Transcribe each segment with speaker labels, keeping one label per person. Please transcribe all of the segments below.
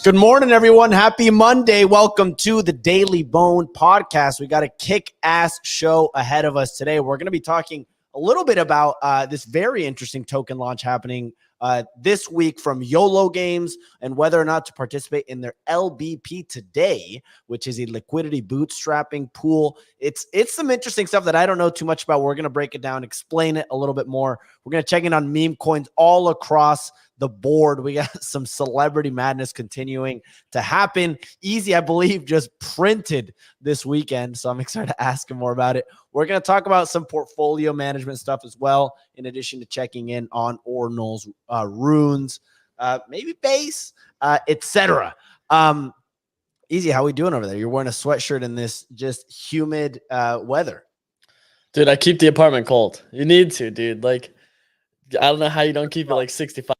Speaker 1: Good morning, everyone. Happy Monday. Welcome to the Daily Bone podcast. We got a kick-ass show ahead of us today. We're going to be talking a little bit about this very interesting token launch happening this week from YOLO Games and whether or not to participate in their LBP today, which is a liquidity bootstrapping pool. It's some interesting stuff that I don't know too much about. We're going to break it down, explain it a little bit more. We're going to check in on meme coins all across the board. We got some celebrity madness continuing to happen. Easy, I believe, just printed this weekend, so I'm excited to ask him more about it. We're going to talk about some portfolio management stuff as well, in addition to checking in on ordinals, runes, maybe base, etc. Easy, how we doing over there? You're wearing a sweatshirt in this just humid weather.
Speaker 2: Dude, I keep the apartment cold. You need to, dude. Like, I don't know how you don't keep it like 65.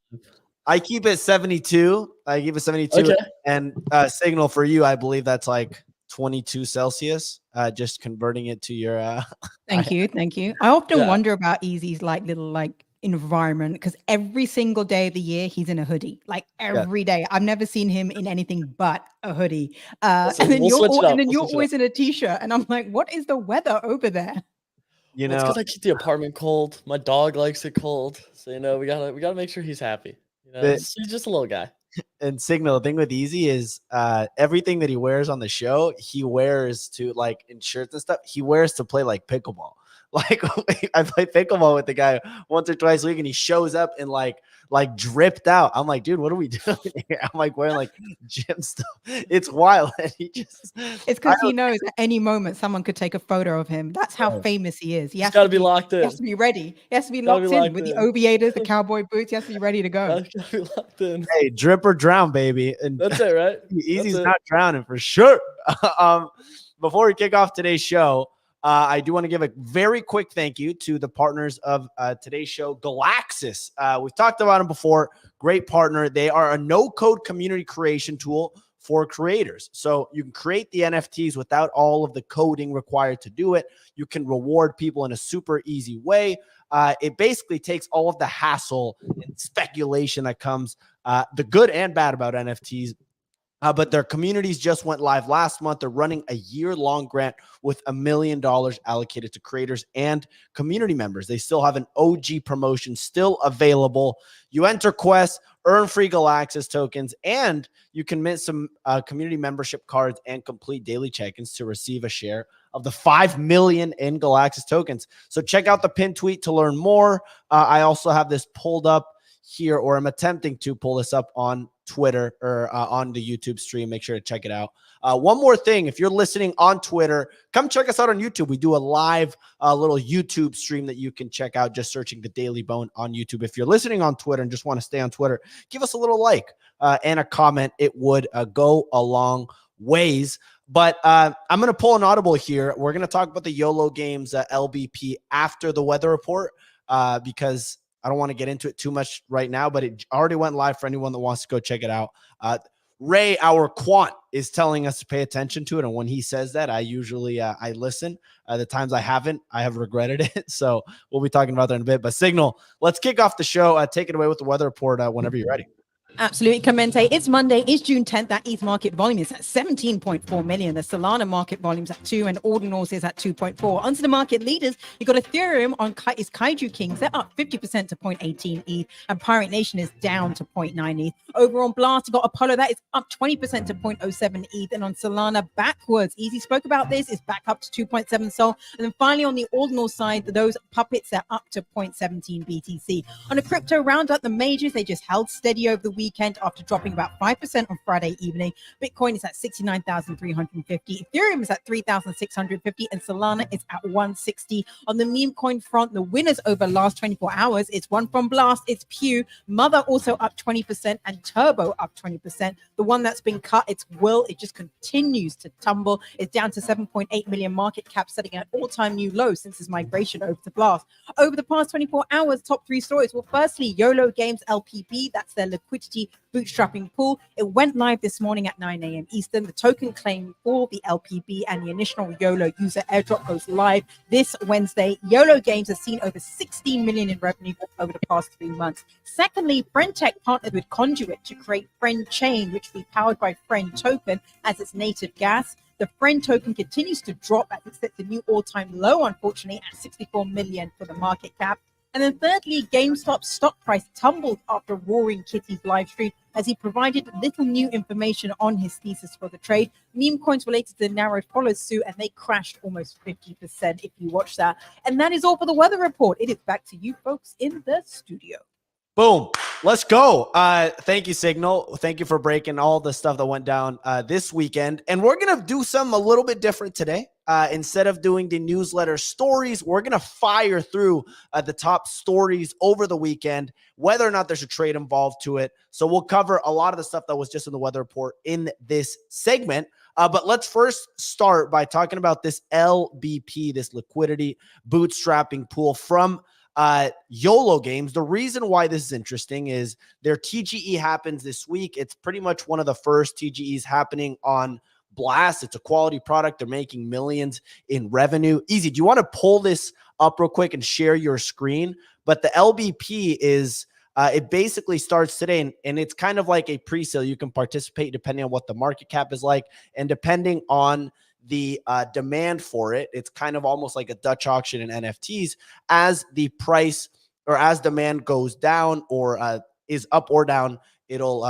Speaker 1: I keep it 72. I keep it 72.
Speaker 2: Okay.
Speaker 1: And signal for you, I believe that's like 22 Celsius. Just converting it to your.
Speaker 3: Thank you. I often wonder about Easy's little environment, because every single day of the year he's in a hoodie. Like every day. I've never seen him in anything but a hoodie. And then you're always in a t-shirt, and I'm like, what is the weather over there?
Speaker 1: You know,
Speaker 2: it's because I keep the apartment cold. My dog likes it cold, so we gotta make sure he's happy. He's just a little guy.
Speaker 1: And Signal, the thing with Easy is everything that he wears on the show, he wears to in shirts and stuff. He wears to play pickleball. Like I play pickleball with the guy once or twice a week, and he shows up in like dripped out. I'm like, dude, what are we doing here? I'm wearing gym stuff. It's wild. And it's
Speaker 3: because he knows at any moment someone could take a photo of him. That's how famous he is.
Speaker 2: He's got to be locked in.
Speaker 3: He has to be ready. He has to be locked in with the Oviators, the cowboy boots. He has to be ready to go.
Speaker 2: Be locked in.
Speaker 1: Hey, drip or drown, baby. And
Speaker 2: that's it, right?
Speaker 1: Easy's not drowning for sure. Before we kick off today's show, I do want to give a very quick thank you to the partners of today's show, Galaxis. We've talked about them before. Great partner. They are a no-code community creation tool for creators. So you can create the NFTs without all of the coding required to do it. You can reward people in a super easy way. It basically takes all of the hassle and speculation that comes, the good and bad about NFTs. But their communities just went live last month. They're running a year-long grant with $1 million allocated to creators and community members. They still have an OG promotion still available. You enter quests, earn free Galaxis tokens, and you can mint some community membership cards and complete daily check-ins to receive a share of the 5 million in Galaxis tokens. So check out the pinned tweet to learn more. I also have this pulled up here, or I'm attempting to pull this up on Twitter or on the YouTube stream. Make sure to check it out. One more thing, if you're listening on Twitter, come check us out on YouTube. We do a live little YouTube stream that you can check out just searching the Daily Bone on YouTube. If you're listening on Twitter and just want to stay on Twitter, give us a little like and a comment. It would go a long ways. But I'm going to pull an audible here. We're going to talk about the YOLO Games LBP after the weather report because I don't want to get into it too much right now, but it already went live for anyone that wants to go check it out. Ray, our quant, is telling us to pay attention to it. And when he says that, I usually I listen. The times I haven't, I have regretted it. So we'll be talking about that in a bit. But Signal, let's kick off the show. Take it away with the weather report whenever you're ready.
Speaker 3: Absolutely, Clemente. It's Monday. It's June 10th. That ETH market volume is at 17.4 million. The Solana market volume's at 2 and Ordinals is at 2.4. Onto the market leaders, you got Ethereum on is Kaiju Kings. They're up 50% to 0.18 ETH, and Pirate Nation is down to 0.9 ETH. Over on Blast, you got Apollo. That is up 20% to 0.07 ETH, and on Solana backwards, Easy spoke about this, is back up to 2.7 Sol. And then finally on the Ordinal side, those puppets are up to 0.17 BTC. On a crypto roundup, the majors, they just held steady over the weekend after dropping about 5% on Friday evening. Bitcoin is at 69,350. Ethereum is at 3,650, and Solana is at 160. On the meme coin front, the winners over last 24 hours, it's one from Blast, it's Pew, Mother also up 20%, and Turbo up 20%. The one that's been cut, it's Will. It just continues to tumble. It's down to 7.8 million market cap, setting an all-time new low since its migration over to Blast. Over the past 24 hours, top three stories. Well, firstly, YOLO Games LBP, that's their liquidity liquidity bootstrapping pool. It went live this morning at 9 a.m. Eastern. The token claim for the LPB and the initial YOLO user airdrop goes live this Wednesday. YOLO Games has seen over 16 million in revenue over the past 3 months. Secondly, friend.tech partnered with Conduit to create Friend Chain, which will be powered by Friend Token as its native gas. The Friend token continues to drop as it sets a new all-time low, unfortunately, at 64 million for the market cap. And then thirdly, GameStop's stock price tumbled after Roaring Kitty's live stream as he provided little new information on his thesis for the trade. Meme coins related to the narrowed followed suit and they crashed almost 50% if you watch that. And that is all for the weather report. It is back to you folks in the studio.
Speaker 1: Boom. Let's go. Thank you, Signal. Thank you for breaking all the stuff that went down this weekend. And we're going to do something a little bit different today. Instead of doing the newsletter stories, we're going to fire through the top stories over the weekend, whether or not there's a trade involved to it. So we'll cover a lot of the stuff that was just in the weather report in this segment. But let's first start by talking about this LBP, this liquidity bootstrapping pool from YOLO Games. The reason why this is interesting is their TGE happens this week. It's pretty much one of the first TGEs happening on Blast. It's a quality product. They're making millions in revenue. Easy. Do you want to pull this up real quick and share your screen? But the LBP is, it basically starts today, and it's kind of like a pre-sale. You can participate depending on what the market cap is like, and depending on the demand for it. It's kind of almost like a Dutch auction in NFTs. As the price or as demand goes down or is up or down, it'll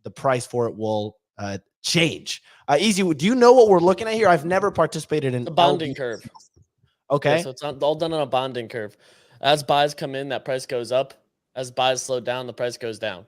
Speaker 1: the price for it will change. Easy. Do you know what we're looking at here? I've never participated in
Speaker 2: the bonding curve.
Speaker 1: Okay.
Speaker 2: Yeah, so it's all done on a bonding curve. As buys come in, that price goes up. As buys slow down, the price goes down.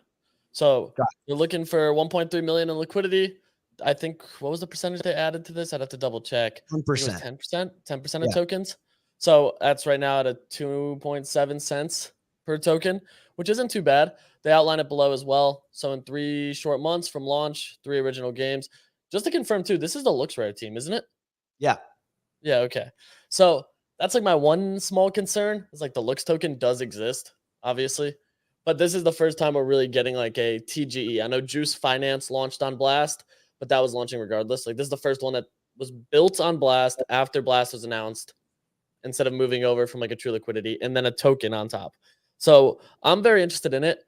Speaker 2: So you're looking for 1.3 million in liquidity. I think, what was the percentage they added to this? I'd have to double check.
Speaker 1: 10%.
Speaker 2: 10% of tokens. So that's right now at a 2.7 cents per token, which isn't too bad. They outline it below as well. So in 3 short months from launch, 3 original games. Just to confirm too, this is the LooksRare team, isn't it?
Speaker 1: Yeah.
Speaker 2: Yeah, okay. So that's like my one small concern. Is like the Looks token does exist, obviously. But this is the first time we're really getting like a TGE. I know Juice Finance launched on Blast, but that was launching regardless. Like this is the first one that was built on Blast after Blast was announced instead of moving over from like a true liquidity and then a token on top. So I'm very interested in it.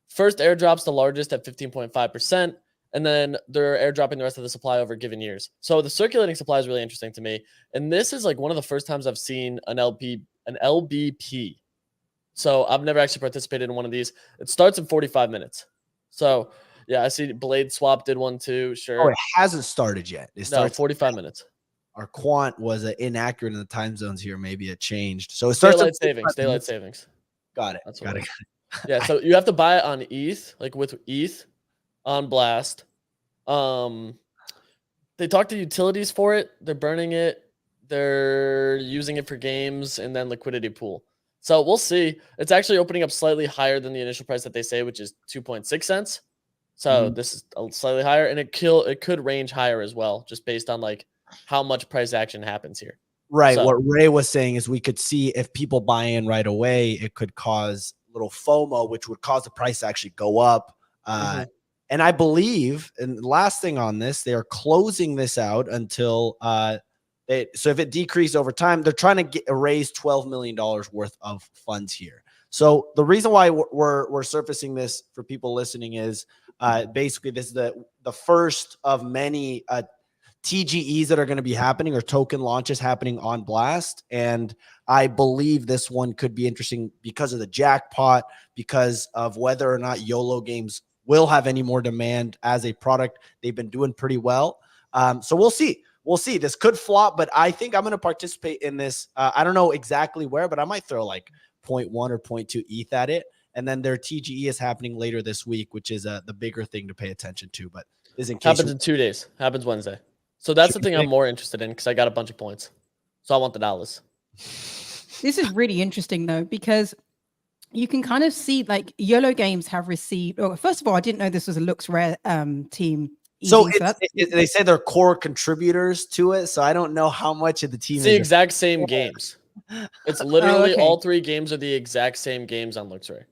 Speaker 2: First airdrop's the largest at 15.5%, and then they're airdropping the rest of the supply over given years. So the circulating supply is really interesting to me. And this is like one of the first times I've seen an LBP. So I've never actually participated in one of these. It starts in 45 minutes. So yeah, I see Blade Swap did one too. Sure.
Speaker 1: Oh, it hasn't started yet. It starts
Speaker 2: 45 minutes.
Speaker 1: Our quant was inaccurate in the time zones here. Maybe it changed. So it starts
Speaker 2: daylight savings. Daylight savings.
Speaker 1: Got it.
Speaker 2: That's
Speaker 1: got it.
Speaker 2: Yeah. So you have to buy it on ETH, like with ETH on Blast. They talk to utilities for it. They're burning it. They're using it for games and then liquidity pool. So we'll see. It's actually opening up slightly higher than the initial price that they say, which is 2.6 cents. So this is slightly higher, and it could range higher as well, just based on like how much price action happens here.
Speaker 1: Right.
Speaker 2: So,
Speaker 1: what Ray was saying is we could see if people buy in right away, it could cause a little FOMO, which would cause the price to actually go up. And I believe, and the last thing on this, they are closing this out until so if it decreases over time, they're trying to raise $12 million worth of funds here. So the reason why we're surfacing this for people listening is basically this is the first of many TGEs that are going to be happening, or token launches happening on Blast. And I believe this one could be interesting because of the jackpot, because of whether or not YOLO Games will have any more demand as a product. They've been doing pretty well. So we'll see. We'll see. This could flop, but I think I'm going to participate in this. I don't know exactly where, but I might throw like 0.1 or 0.2 ETH at it. And then their TGE is happening later this week, which is the bigger thing to pay attention to. But is in case
Speaker 2: happens in 2 days. Happens Wednesday. So that's the thing I'm more interested in because I got a bunch of points. So I want the dollars.
Speaker 3: This is really interesting though, because you can kind of see like YOLO Games have received. Oh, first of all, I didn't know this was a LooksRare team.
Speaker 1: So they say they're core contributors to it. So I don't know how much of the team
Speaker 2: it's the exact same games. It's literally all 3 games are the exact same games on LooksRare.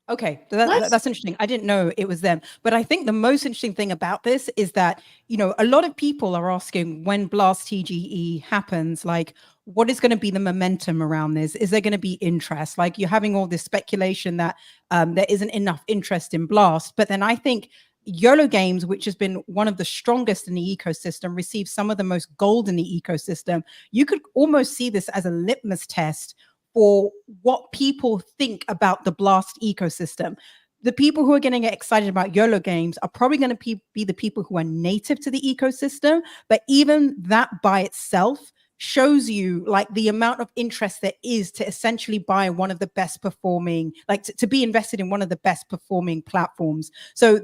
Speaker 3: Okay, so that's interesting. I didn't know it was them. But I think the most interesting thing about this is that, a lot of people are asking when Blast TGE happens, like, what is going to be the momentum around this? Is there going to be interest? Like, you're having all this speculation that there isn't enough interest in Blast. But then I think YOLO Games, which has been one of the strongest in the ecosystem, receives some of the most gold in the ecosystem. You could almost see this as a litmus test for what people think about the Blast ecosystem. The people who are getting excited about YOLO Games are probably going to be the people who are native to the ecosystem. But even that by itself shows you like the amount of interest there is to essentially buy one of the best performing, like to be invested in one of the best performing platforms. So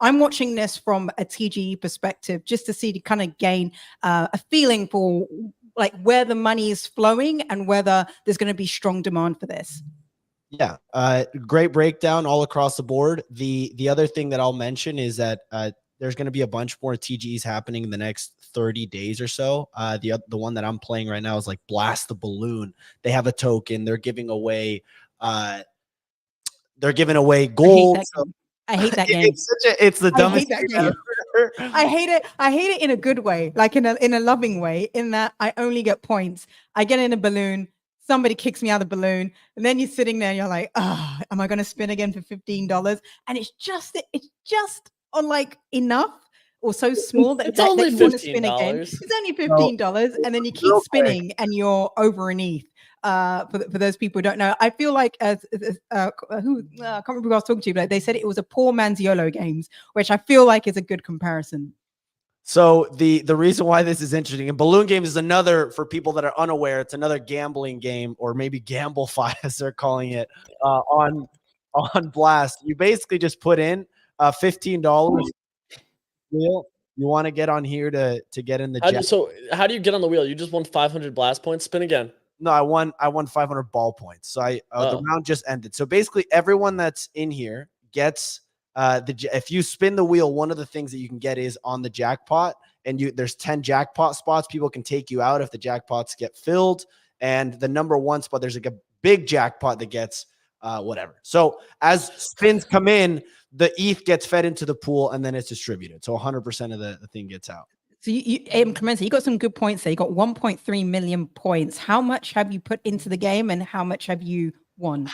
Speaker 3: I'm watching this from a TGE perspective just to see, to kind of gain a feeling for like where the money is flowing and whether there's going to be strong demand for this.
Speaker 1: Yeah, great breakdown all across the board. The other thing that I'll mention is that there's going to be a bunch more TGEs happening in the next 30 days or so. The one that I'm playing right now is like Blast the Balloon. They have a token. They're giving away gold.
Speaker 3: I hate that game.
Speaker 1: It's the dumbest
Speaker 3: thing ever. I hate it. I hate it in a good way, like in a loving way, in that I only get points. I get in a balloon, somebody kicks me out of the balloon, and then you're sitting there and you're like, oh, am I going to spin again for $15? And it's just on like enough or so small that,
Speaker 2: it's
Speaker 3: that
Speaker 2: only
Speaker 3: you want to spin again.
Speaker 2: $15.
Speaker 3: It's only $15, and then you keep spinning and you're over an ETH. For those people who don't know, I feel like I can't remember who I was talking to, but they said it was a poor man's YOLO Games, which I feel like is a good comparison.
Speaker 1: So the reason why this is interesting, and Balloon Games is another, for people that are unaware, it's another gambling game, or maybe GambleFi as they're calling it, on Blast. You basically just put in $15 wheel. You want to get on here to get in the
Speaker 2: So how do you get on the wheel? You just won 500 Blast points. Spin again.
Speaker 1: No, I won 500 ball points. So the round just ended. So basically everyone that's in here gets if you spin the wheel, one of the things that you can get is on the jackpot, and there's 10 jackpot spots. People can take you out if the jackpots get filled, and the number one spot, there's like a big jackpot that gets whatever. So as spins come in, the ETH gets fed into the pool and then it's distributed. So 100% of the thing gets out.
Speaker 3: So Clemente, you got some good points there. You got 1.3 million points. How much have you put into the game and how much have you won?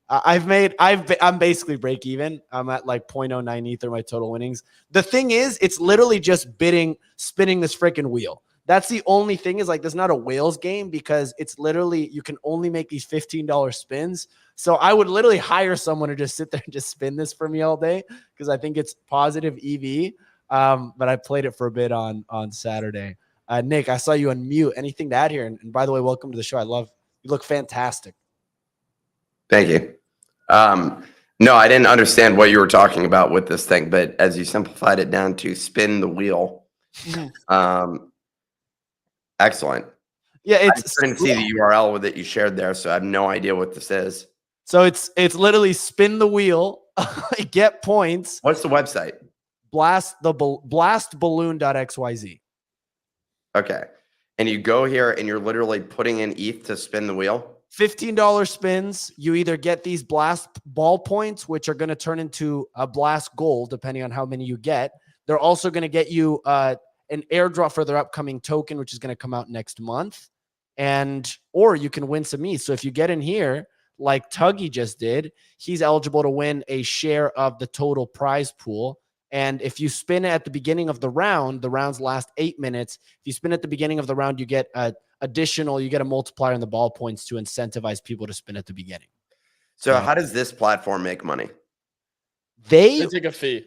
Speaker 1: I'm basically break even. I'm at like 0.09 ether, my total winnings. The thing is, it's literally just spinning this freaking wheel. That's the only thing, is like, there's not a whales game, because it's literally, you can only make these $15 spins. So I would literally hire someone to just sit there and just spin this for me all day, because I think it's positive EV. But I played it for a bit on Saturday. Nick, I saw you on mute. Anything to add here? And by the way, welcome to the show. You look fantastic.
Speaker 4: Thank you. No, I didn't understand what you were talking about with this thing, but as you simplified it down to spin the wheel, excellent.
Speaker 1: Yeah,
Speaker 4: I couldn't see the URL that you shared there, so I have no idea what this is.
Speaker 1: So it's literally spin the wheel, get points.
Speaker 4: What's the website?
Speaker 1: blastballoon.xyz.
Speaker 4: Okay. And you go here and you're literally putting in ETH to spin the wheel.
Speaker 1: $15 spins. You either get these blast ball points, which are going to turn into a blast gold, depending on how many you get. They're also going to get you an airdrop for their upcoming token, which is going to come out next month. Or you can win some ETH. So if you get in here, like Tuggy just did, he's eligible to win a share of the total prize pool. And if you spin at the beginning of the rounds last 8 minutes. If you spin at the beginning of the round, you get you get a multiplier in the ball points to incentivize people to spin at the beginning.
Speaker 4: So how does this platform make money?
Speaker 2: They take a fee.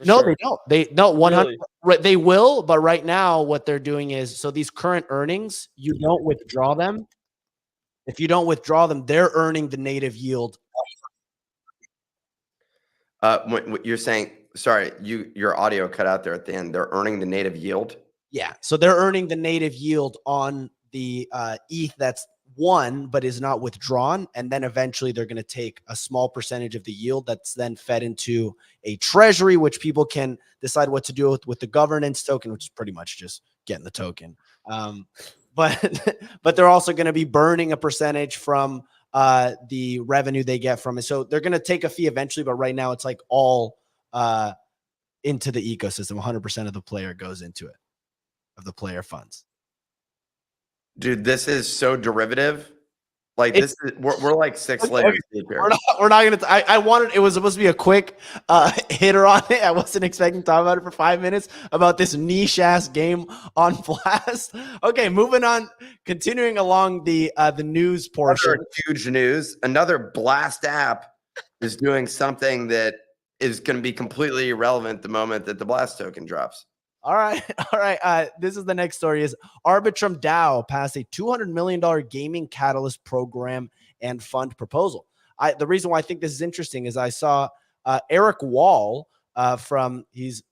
Speaker 1: No, they don't. They 100. Really? They will, but right now what they're doing is, so these current earnings, you don't withdraw them. If you don't withdraw them, they're earning the native yield.
Speaker 4: What you're saying, sorry, your audio cut out there at the end. They're earning the native yield.
Speaker 1: Yeah, so they're earning the native yield on the ETH that's won but is not withdrawn, and then eventually they're going to take a small percentage of the yield that's then fed into a treasury, which people can decide what to do with the governance token, which is pretty much just getting the token. But they're also going to be burning a percentage from the revenue they get from it. So they're going to take a fee eventually, but right now it's like all into the ecosystem. 100% of the player goes into it, of the player funds.
Speaker 4: Dude, this is so derivative. Like this is we're like 6 layers deep here.
Speaker 1: We're not gonna. I wanted. It was supposed to be a quick hitter on it. I wasn't expecting to talk about it for 5 minutes about this niche ass game on Blast. Okay, moving on. Continuing along the news portion.
Speaker 4: Another huge news. Another Blast app is doing something that is going to be completely irrelevant the moment that the Blast token drops.
Speaker 1: All right. This is the next story. Is Arbitrum DAO passed a $200 million gaming catalyst program and fund proposal. The reason why I think this is interesting is I saw Eric Wall he's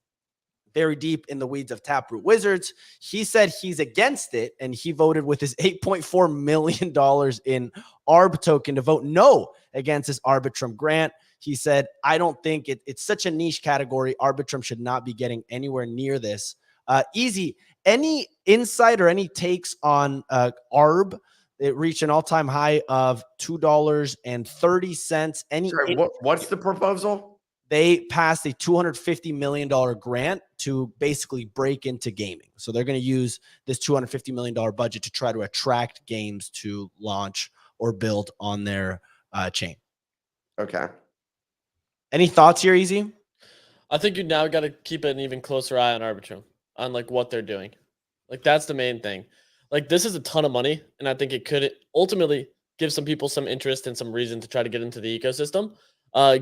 Speaker 1: very deep in the weeds of Taproot Wizards. He said he's against it, and he voted with his $8.4 million in ARB token to vote no against this Arbitrum grant. He said, I don't think it's such a niche category. Arbitrum should not be getting anywhere near this. Easy. Any insight or any takes on ARB? It reached an all-time high of $2.30.
Speaker 4: Sorry, what's the proposal?
Speaker 1: They passed a $250 million grant to basically break into gaming. So they're going to use this $250 million budget to try to attract games to launch or build on their chain.
Speaker 4: Okay.
Speaker 1: Any thoughts here, Easy?
Speaker 2: I think you now got to keep an even closer eye on Arbitrum, on like what they're doing. Like that's the main thing. Like this is a ton of money, and I think it could ultimately give some people some interest and some reason to try to get into the ecosystem.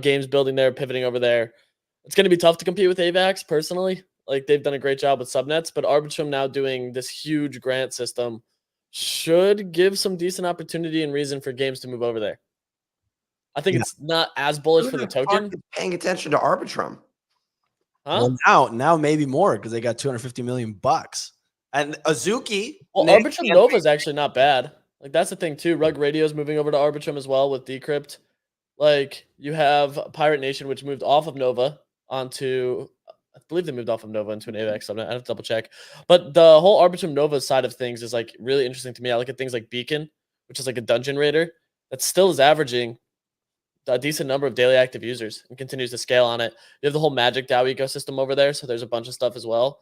Speaker 2: Games building there, pivoting over there. It's going to be tough to compete with AVAX personally. Like they've done a great job with subnets, but Arbitrum now doing this huge grant system should give some decent opportunity and reason for games to move over there. I think it's not as bullish for the token.
Speaker 4: Paying attention to Arbitrum.
Speaker 2: Huh?
Speaker 1: Well, now maybe more because they got $250 million. And Azuki.
Speaker 2: Well, Arbitrum Nova is actually not bad. Like that's the thing too. Rug Radio's moving over to Arbitrum as well with Decrypt. Like you have Pirate Nation, which moved off of Nova onto, I believe they moved off of Nova into an AVAX subnet. I have to double check. But the whole Arbitrum Nova side of things is like really interesting to me. I look at things like Beacon, which is like a dungeon raider that still is averaging a decent number of daily active users and continues to scale on it. You have the whole Magic DAO ecosystem over there, so there's a bunch of stuff as well.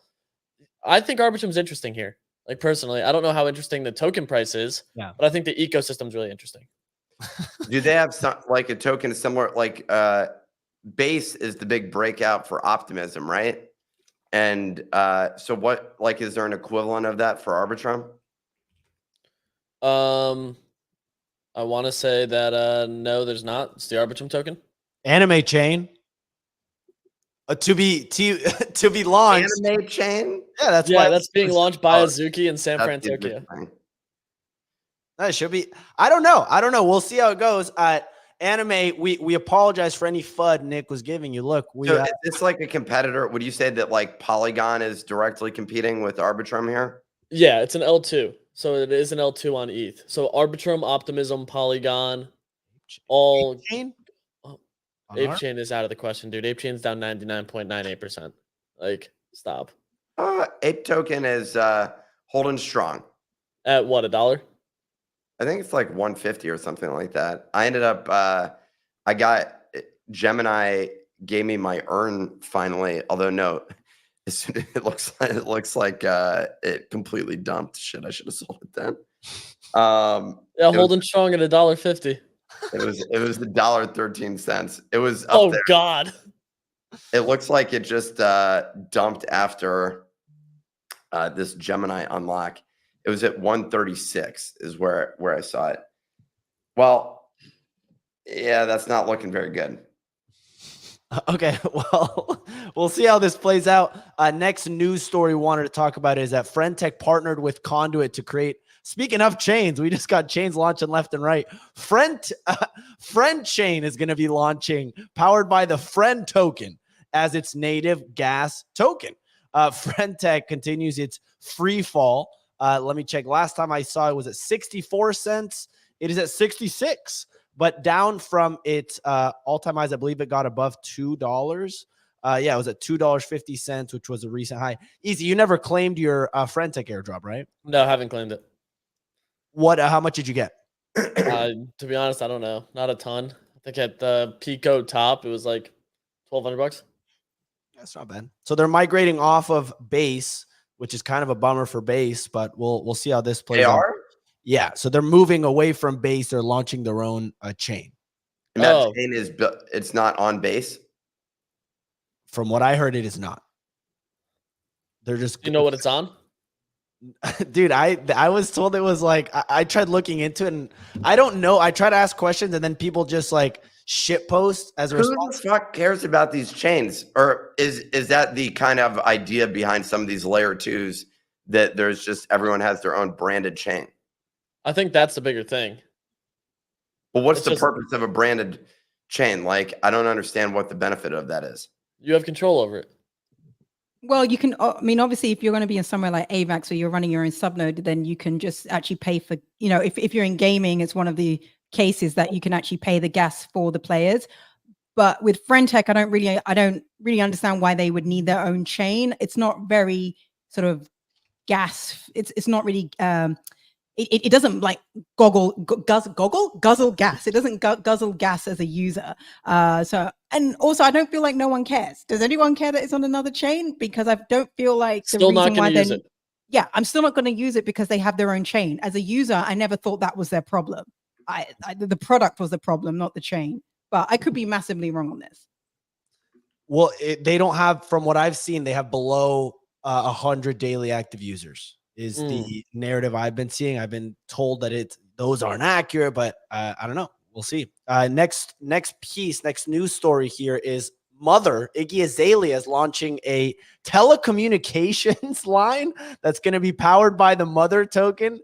Speaker 2: I think Arbitrum's interesting here. Like personally, I don't know how interesting the token price is, but I think the ecosystem's really interesting.
Speaker 4: Do they have some like a token similar like Base is the big breakout for Optimism, right? And so what like is there an equivalent of that for Arbitrum?
Speaker 2: I want to say that no, there's not. It's the Arbitrum token.
Speaker 1: Anime Chain. To be launched.
Speaker 4: Anime Chain?
Speaker 1: Yeah,
Speaker 2: that's being launched by Azuki in San Francisco.
Speaker 1: That should be. I don't know. We'll see how it goes. Anime, we apologize for any FUD Nick was giving you. Look,
Speaker 4: so is this like a competitor? Would you say that like Polygon is directly competing with Arbitrum here?
Speaker 2: Yeah, it's an L2. So it is an L2 on ETH. So Arbitrum, Optimism, Polygon, all Ape Chain is out of the question, dude. Ape Chain's down 99.98%. Like, stop.
Speaker 4: Ape token is holding strong.
Speaker 2: At what, $1?
Speaker 4: I think it's like 150 or something like that. I ended up I got Gemini gave me my earn finally, although no, it looks like it completely dumped. Shit, I should have sold it then.
Speaker 2: Yeah, holding strong at $1.50.
Speaker 4: It was $1.13. It was
Speaker 2: up
Speaker 4: there.
Speaker 2: God.
Speaker 4: It looks like it just dumped after this Gemini unlock. It was at 136 is where I saw it. Well, yeah, that's not looking very good.
Speaker 1: Okay, well, we'll see how this plays out. Next news story we wanted to talk about is that friend.tech partnered with Conduit to create. Speaking of chains, we just got chains launching left and right. Friend Chain is going to be launching, powered by the Friend token as its native gas token. friend.tech continues its free fall. Let me check. Last time I saw it was at 64 cents. It is at 66, but down from its all-time highs. I believe it got above $2. Yeah, it was at $2.50, which was a recent high. Easy, you never claimed your friend.tech airdrop, right?
Speaker 2: No, I haven't claimed it.
Speaker 1: What? How much did you get?
Speaker 2: To be honest, I don't know. Not a ton. I think at the Pico top, it was like $1,200.
Speaker 1: That's not bad. So they're migrating off of base, which is kind of a bummer for base, but we'll see how this plays
Speaker 4: They
Speaker 1: out.
Speaker 4: are?
Speaker 1: Yeah, so they're moving away from base. They're launching their own chain.
Speaker 4: And that
Speaker 2: Oh.
Speaker 4: chain is it's not on base.
Speaker 1: From what I heard, it is not. They're just.
Speaker 2: You know what it's on?
Speaker 1: Dude, I was told it was like I tried looking into it and I don't know. I try to ask questions and then people just like shit post as a
Speaker 4: Who
Speaker 1: response.
Speaker 4: the fuck cares about these chains? Or is that the kind of idea behind some of these layer twos that there's just everyone has their own branded chain?
Speaker 2: I think that's the bigger thing.
Speaker 4: Well, what's
Speaker 2: It's
Speaker 4: the
Speaker 2: just-
Speaker 4: purpose of a branded chain? Like, I don't understand what the benefit of that is.
Speaker 2: You have control over it.
Speaker 3: Well, you can, I mean, obviously, if you're going to be in somewhere like AVAX where you're running your own subnode, then you can just actually pay for, you know, if you're in gaming, it's one of the cases that you can actually pay the gas for the players. But with friend.tech, I don't really understand why they would need their own chain. It's not very sort of gas. It's not really, it doesn't like guzzle gas. It doesn't guzzle gas as a user. And also I don't feel like no one cares. Does anyone care that it's on another chain? Because I don't feel like
Speaker 2: Still not going to use it.
Speaker 3: Yeah, I'm still not going to use it because they have their own chain. As a user, I never thought that was their problem. The product was the problem, not the chain. But I could be massively wrong on this.
Speaker 1: Well, they don't have, from what I've seen, they have below 100 daily active users is the narrative I've been seeing. I've been told that those aren't accurate, but I don't know. We'll see. Next news story here is Iggy Azalea is launching a telecommunications line that's going to be powered by the Mother token.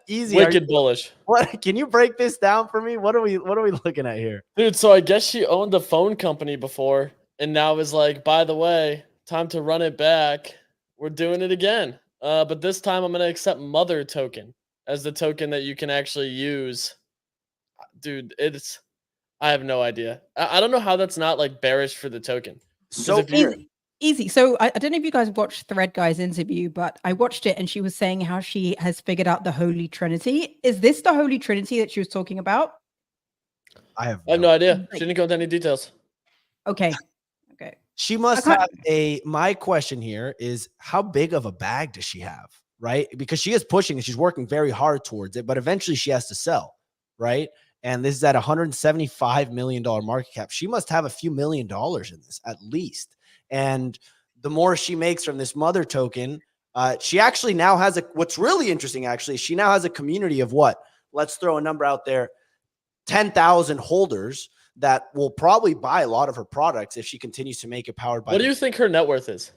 Speaker 1: Easy.
Speaker 2: Wicked bullish.
Speaker 1: What can you break this down for me? What are we looking at here?
Speaker 2: Dude, so I guess she owned a phone company before and now is like, by the way, time to run it back. We're doing it again. But this time I'm going to accept Mother token as the token that you can actually use. Dude, I have no idea. I don't know how that's not like bearish for the token.
Speaker 1: So
Speaker 3: easy. So I don't know if you guys watched Thread Guy's interview, but I watched it and she was saying how she has figured out the Holy Trinity. Is this the Holy Trinity that she was talking about?
Speaker 1: I have
Speaker 2: no idea. She didn't go into any details.
Speaker 3: Okay.
Speaker 1: She must have my question here is how big of a bag does she have, right? Because she is pushing and she's working very hard towards it, but eventually she has to sell, right? And this is at $175 million market cap. She must have a few $1 million in this at least. And the more she makes from this Mother token, she actually now has what's really interesting, actually, she now has a community of what? Let's throw a number out there, 10,000 holders that will probably buy a lot of her products if she continues to make it powered by.
Speaker 2: What do you think her net worth is?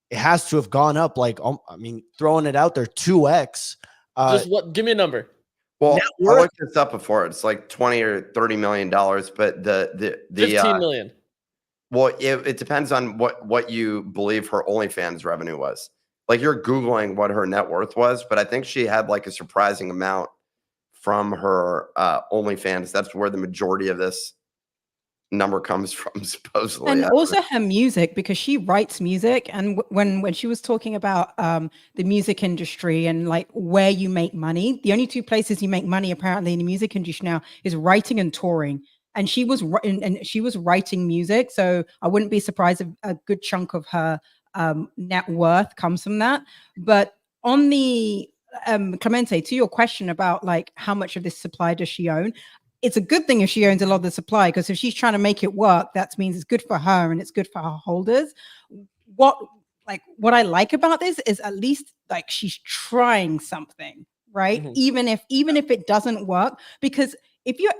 Speaker 1: It has to have gone up like, I mean, throwing it out there, 2x.
Speaker 2: Give me a number.
Speaker 4: Well, I looked this up before. It's like $20 or $30 million, but the
Speaker 2: 15 million.
Speaker 4: Well, it depends on what you believe her OnlyFans revenue was. Like you're Googling what her net worth was, but I think she had like a surprising amount from her OnlyFans. That's where the majority of this number comes from, supposedly.
Speaker 3: And also her music, because she writes music. And when she was talking about the music industry and like where you make money, the only two places you make money apparently in the music industry now is writing and touring. And she was writing music, so I wouldn't be surprised if a good chunk of her net worth comes from that. But on the Clemente, to your question about like how much of this supply does she own, it's a good thing if she owns a lot of the supply, because if she's trying to make it work, that means it's good for her and it's good for her holders. What I like about this is at least like she's trying something, right? Even if it doesn't work, because if you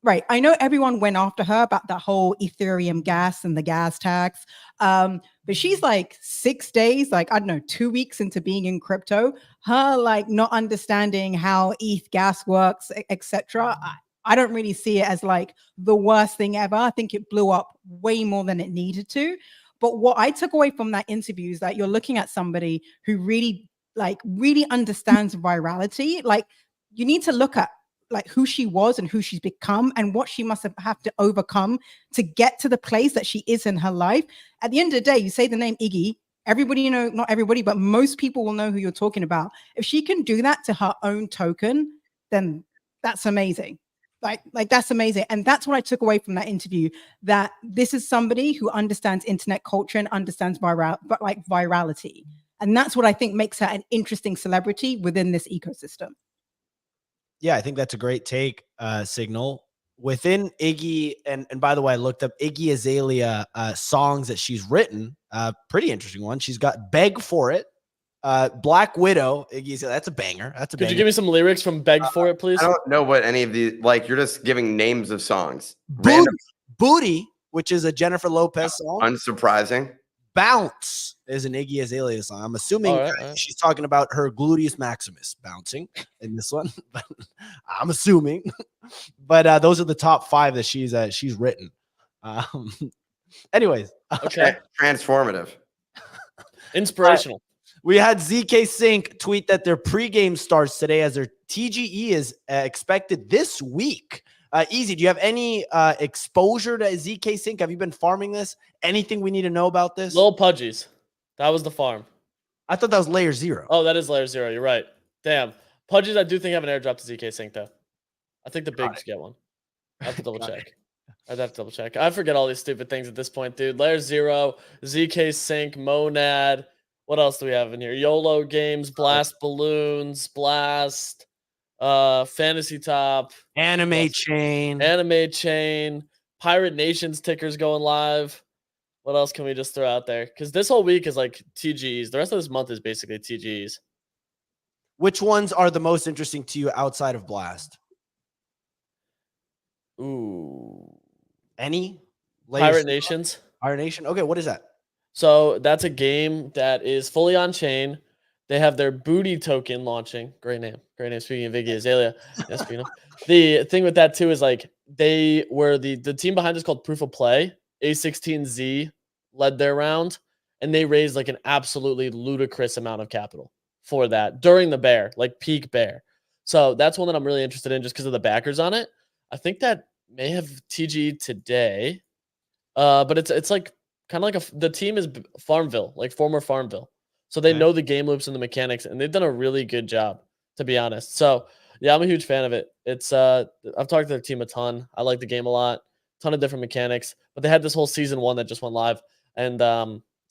Speaker 3: right, I know everyone went after her about that whole Ethereum gas and the gas tax. But she's like 6 days, like, I don't know, 2 weeks into being in crypto, her like not understanding how ETH gas works, etc. I don't really see it as like the worst thing ever. I think it blew up way more than it needed to. But what I took away from that interview is that you're looking at somebody who really understands virality. Like you need to look at like who she was and who she's become and what she must have to overcome to get to the place that she is in her life. At the end of the day, you say the name Iggy, everybody, you know, not everybody, but most people will know who you're talking about. If she can do that to her own token, then That's amazing. Like that's amazing. And that's what I took away from that interview, that this is somebody who understands internet culture and understands virality. And that's what I think makes her an interesting celebrity within this ecosystem.
Speaker 1: Yeah, I think that's a great take, Signal. Within Iggy, and by the way, I looked up Iggy Azalea songs that she's written. Pretty interesting one. She's got Beg For It, Black Widow, Iggy Azalea. That's a banger. That's a
Speaker 2: Could
Speaker 1: banger.
Speaker 2: you give me some lyrics from Beg For It, please?
Speaker 4: I don't know what any of these, like, you're just giving names of songs.
Speaker 1: Booty, which is a Jennifer Lopez song.
Speaker 4: Unsurprising.
Speaker 1: Bounce is an Iggy Azalea song. I'm assuming
Speaker 2: All right.
Speaker 1: she's talking about her gluteus maximus bouncing in this one. I'm assuming, but those are the top 5 that she's written. Anyways,
Speaker 2: Okay.
Speaker 4: Transformative.
Speaker 2: Inspirational.
Speaker 1: We had zkSync tweet that their pregame starts today as their TGE is expected this week. Easy, do you have any exposure to zkSync? Have you been farming this? Anything we need to know about this?
Speaker 2: Little Pudgies. That was the farm.
Speaker 1: I thought that was layer 0.
Speaker 2: Oh, that is layer 0. You're right. Damn. Pudgies, I do think have an airdrop to zkSync, though. I think the bigs get one. I have to double check. I'd have to double check. I forget all these stupid things at this point, dude. Layer 0, zkSync, Monad. What else do we have in here? YOLO Games, Blast Balloons, Blast, Fantasy Top,
Speaker 1: Anime Chain,
Speaker 2: Pirate Nations tickers going live. What else can we just throw out there? Because this whole week is like TGs. The rest of this month is basically TGs.
Speaker 1: Which ones are the most interesting to you outside of Blast?
Speaker 2: Ooh.
Speaker 1: Any?
Speaker 2: Pirate Nations.
Speaker 1: Pirate Nation? Okay, what is that?
Speaker 2: So that's a game that is fully on chain. They have their booty token launching. Great name. Great name. Speaking of Iggy Azalea. Yes, you know. The thing with that too is like they were the team behind this called Proof of Play. A16Z led their round, and they raised like an absolutely ludicrous amount of capital for that during the bear, like peak bear. So that's one that I'm really interested in just because of the backers on it. I think that may have TG today, but it's like kind of like the team is Farmville, like former Farmville. So they know the game loops and the mechanics, and they've done a really good job, to be honest. So yeah, I'm a huge fan of it. It's I've talked to their team a ton. I like the game a lot. Ton of different mechanics, but they had this whole season 1 that just went live, and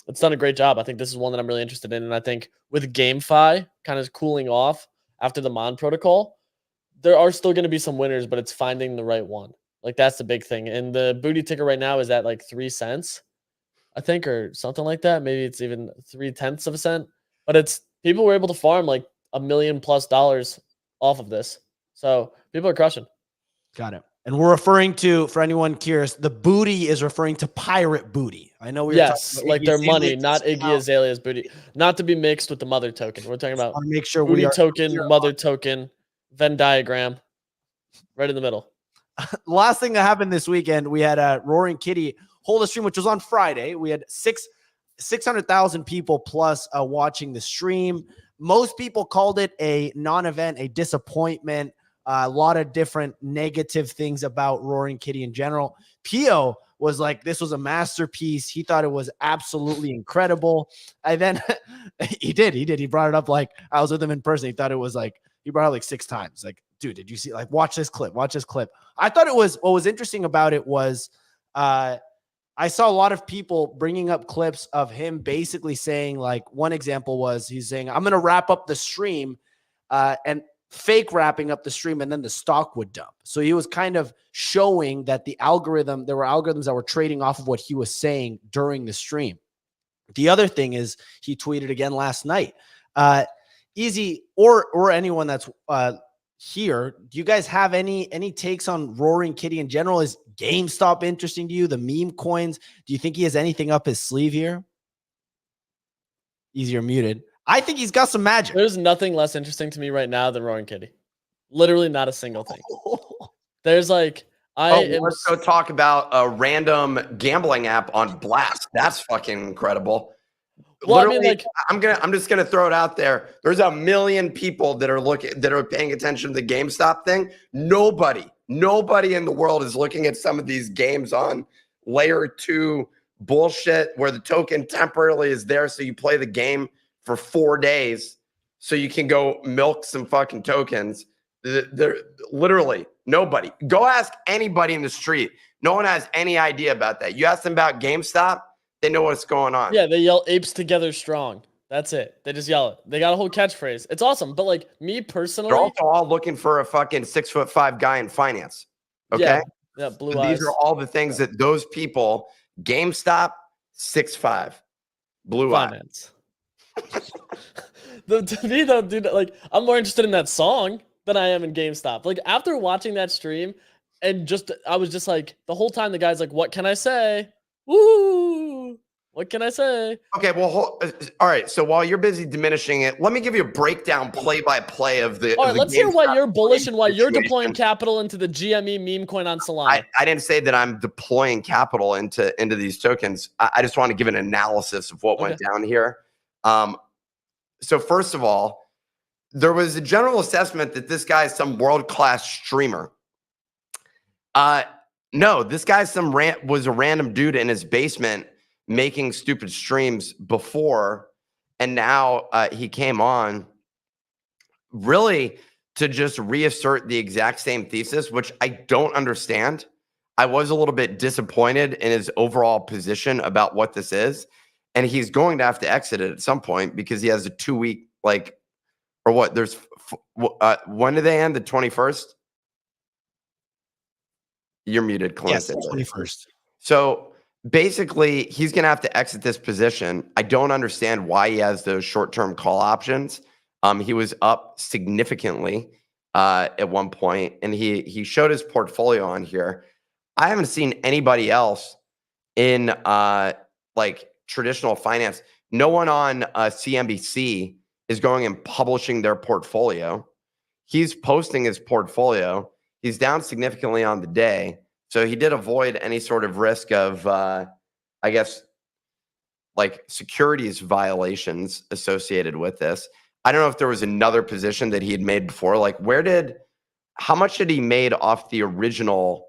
Speaker 2: it's done a great job. I think this is one that I'm really interested in, and I think with GameFi kind of cooling off after the Mon protocol, there are still going to be some winners, but it's finding the right one. Like that's the big thing. And the booty ticker right now is at like 3 cents, I think, or something like that. Maybe it's even 0.3 of a cent, but it's people were able to farm like $1 million+ off of this. So people are crushing.
Speaker 1: Got it. And we're referring to, for anyone curious, the booty is referring to pirate booty. I know we were
Speaker 2: talking about like their money, not Iggy Azalea's booty, not to be mixed with the mother token. We're talking about
Speaker 1: make sure
Speaker 2: booty token, mother token, Venn diagram, right in the middle.
Speaker 1: Last thing that happened this weekend, we had a Roaring Kitty hold a stream, which was on Friday. We had 600,000 people plus watching the stream. Most people called it a non-event, a disappointment. A lot of different negative things about Roaring Kitty in general. Pio was like, this was a masterpiece. He thought it was absolutely incredible. And then he did. He brought it up like I was with him in person. He thought it was like, he brought it up like 6 times. Like, dude, did you see, like, watch this clip. I thought what was interesting about it was I saw a lot of people bringing up clips of him basically saying, like, one example was he's saying, I'm going to wrap up the stream and fake wrapping up the stream, and then the stock would dump. So he was kind of showing that there were algorithms that were trading off of what he was saying during the stream. The other thing is he tweeted again last night. Easy or anyone that's here, do you guys have any takes on Roaring Kitty in general? Is GameStop interesting to you? The meme coins? Do you think he has anything up his sleeve here? Easier muted. I think he's got some magic.
Speaker 2: There's nothing less interesting to me right now than Roaring Kitty. Literally not a single thing. There's like
Speaker 4: let's go talk about a random gambling app on Blast. That's fucking incredible.
Speaker 2: Well,
Speaker 4: literally,
Speaker 2: I mean, like,
Speaker 4: I'm just gonna throw it out there. There's 1 million people that are paying attention to the GameStop thing. Nobody in the world is looking at some of these games on layer 2 bullshit where the token temporarily is there, so you play the game for 4 days so you can go milk some fucking tokens. There literally nobody. Go ask anybody in the street. No one has any idea about that. You ask them about GameStop, they know what's going on.
Speaker 2: Yeah, they yell apes together strong. That's it. They just yell it. They got a whole catchphrase. It's awesome. But like me personally,
Speaker 4: They're also all looking for a fucking 6'5" guy in finance. Okay.
Speaker 2: Yeah, blue
Speaker 4: So
Speaker 2: eyes.
Speaker 4: these are all the things that those people, GameStop, 6'5", blue eye.
Speaker 2: Finance. To me though, dude, like I'm more interested in that song than I am in GameStop. Like after watching that stream and I was just like the whole time the guy's like, what can I say? Woo! What can I say?
Speaker 4: Okay, well, all right. So while you're busy diminishing it, let me give you a breakdown, play-by-play of the.
Speaker 2: All right, let's hear why
Speaker 4: GameStop
Speaker 2: you're bullish and why you're
Speaker 4: situation.
Speaker 2: deploying capital into the GME meme coin on Solana.
Speaker 4: I didn't say that I'm deploying capital into these tokens. I just want to give an analysis of what went down here. So first of all, there was a general assessment that this guy is some world-class streamer. No, this guy was a random dude in his basement making stupid streams before, and now he came on really to just reassert the exact same thesis, which I don't understand. I was a little bit disappointed in his overall position about what this is, and he's going to have to exit it at some point because he has a 2-week or what? There's when do they end? The 21st. You're muted, Clint.
Speaker 1: Yes, 21st.
Speaker 4: So basically, he's going to have to exit this position. I don't understand why he has those short-term call options. He was up significantly at one point, and he showed his portfolio on here. I haven't seen anybody else in traditional finance. No one on CNBC is going and publishing their portfolio. He's posting his portfolio. He's down significantly on the day. So he did avoid any sort of risk of, securities violations associated with this. I don't know if there was another position that he had made before. How much did he made off the original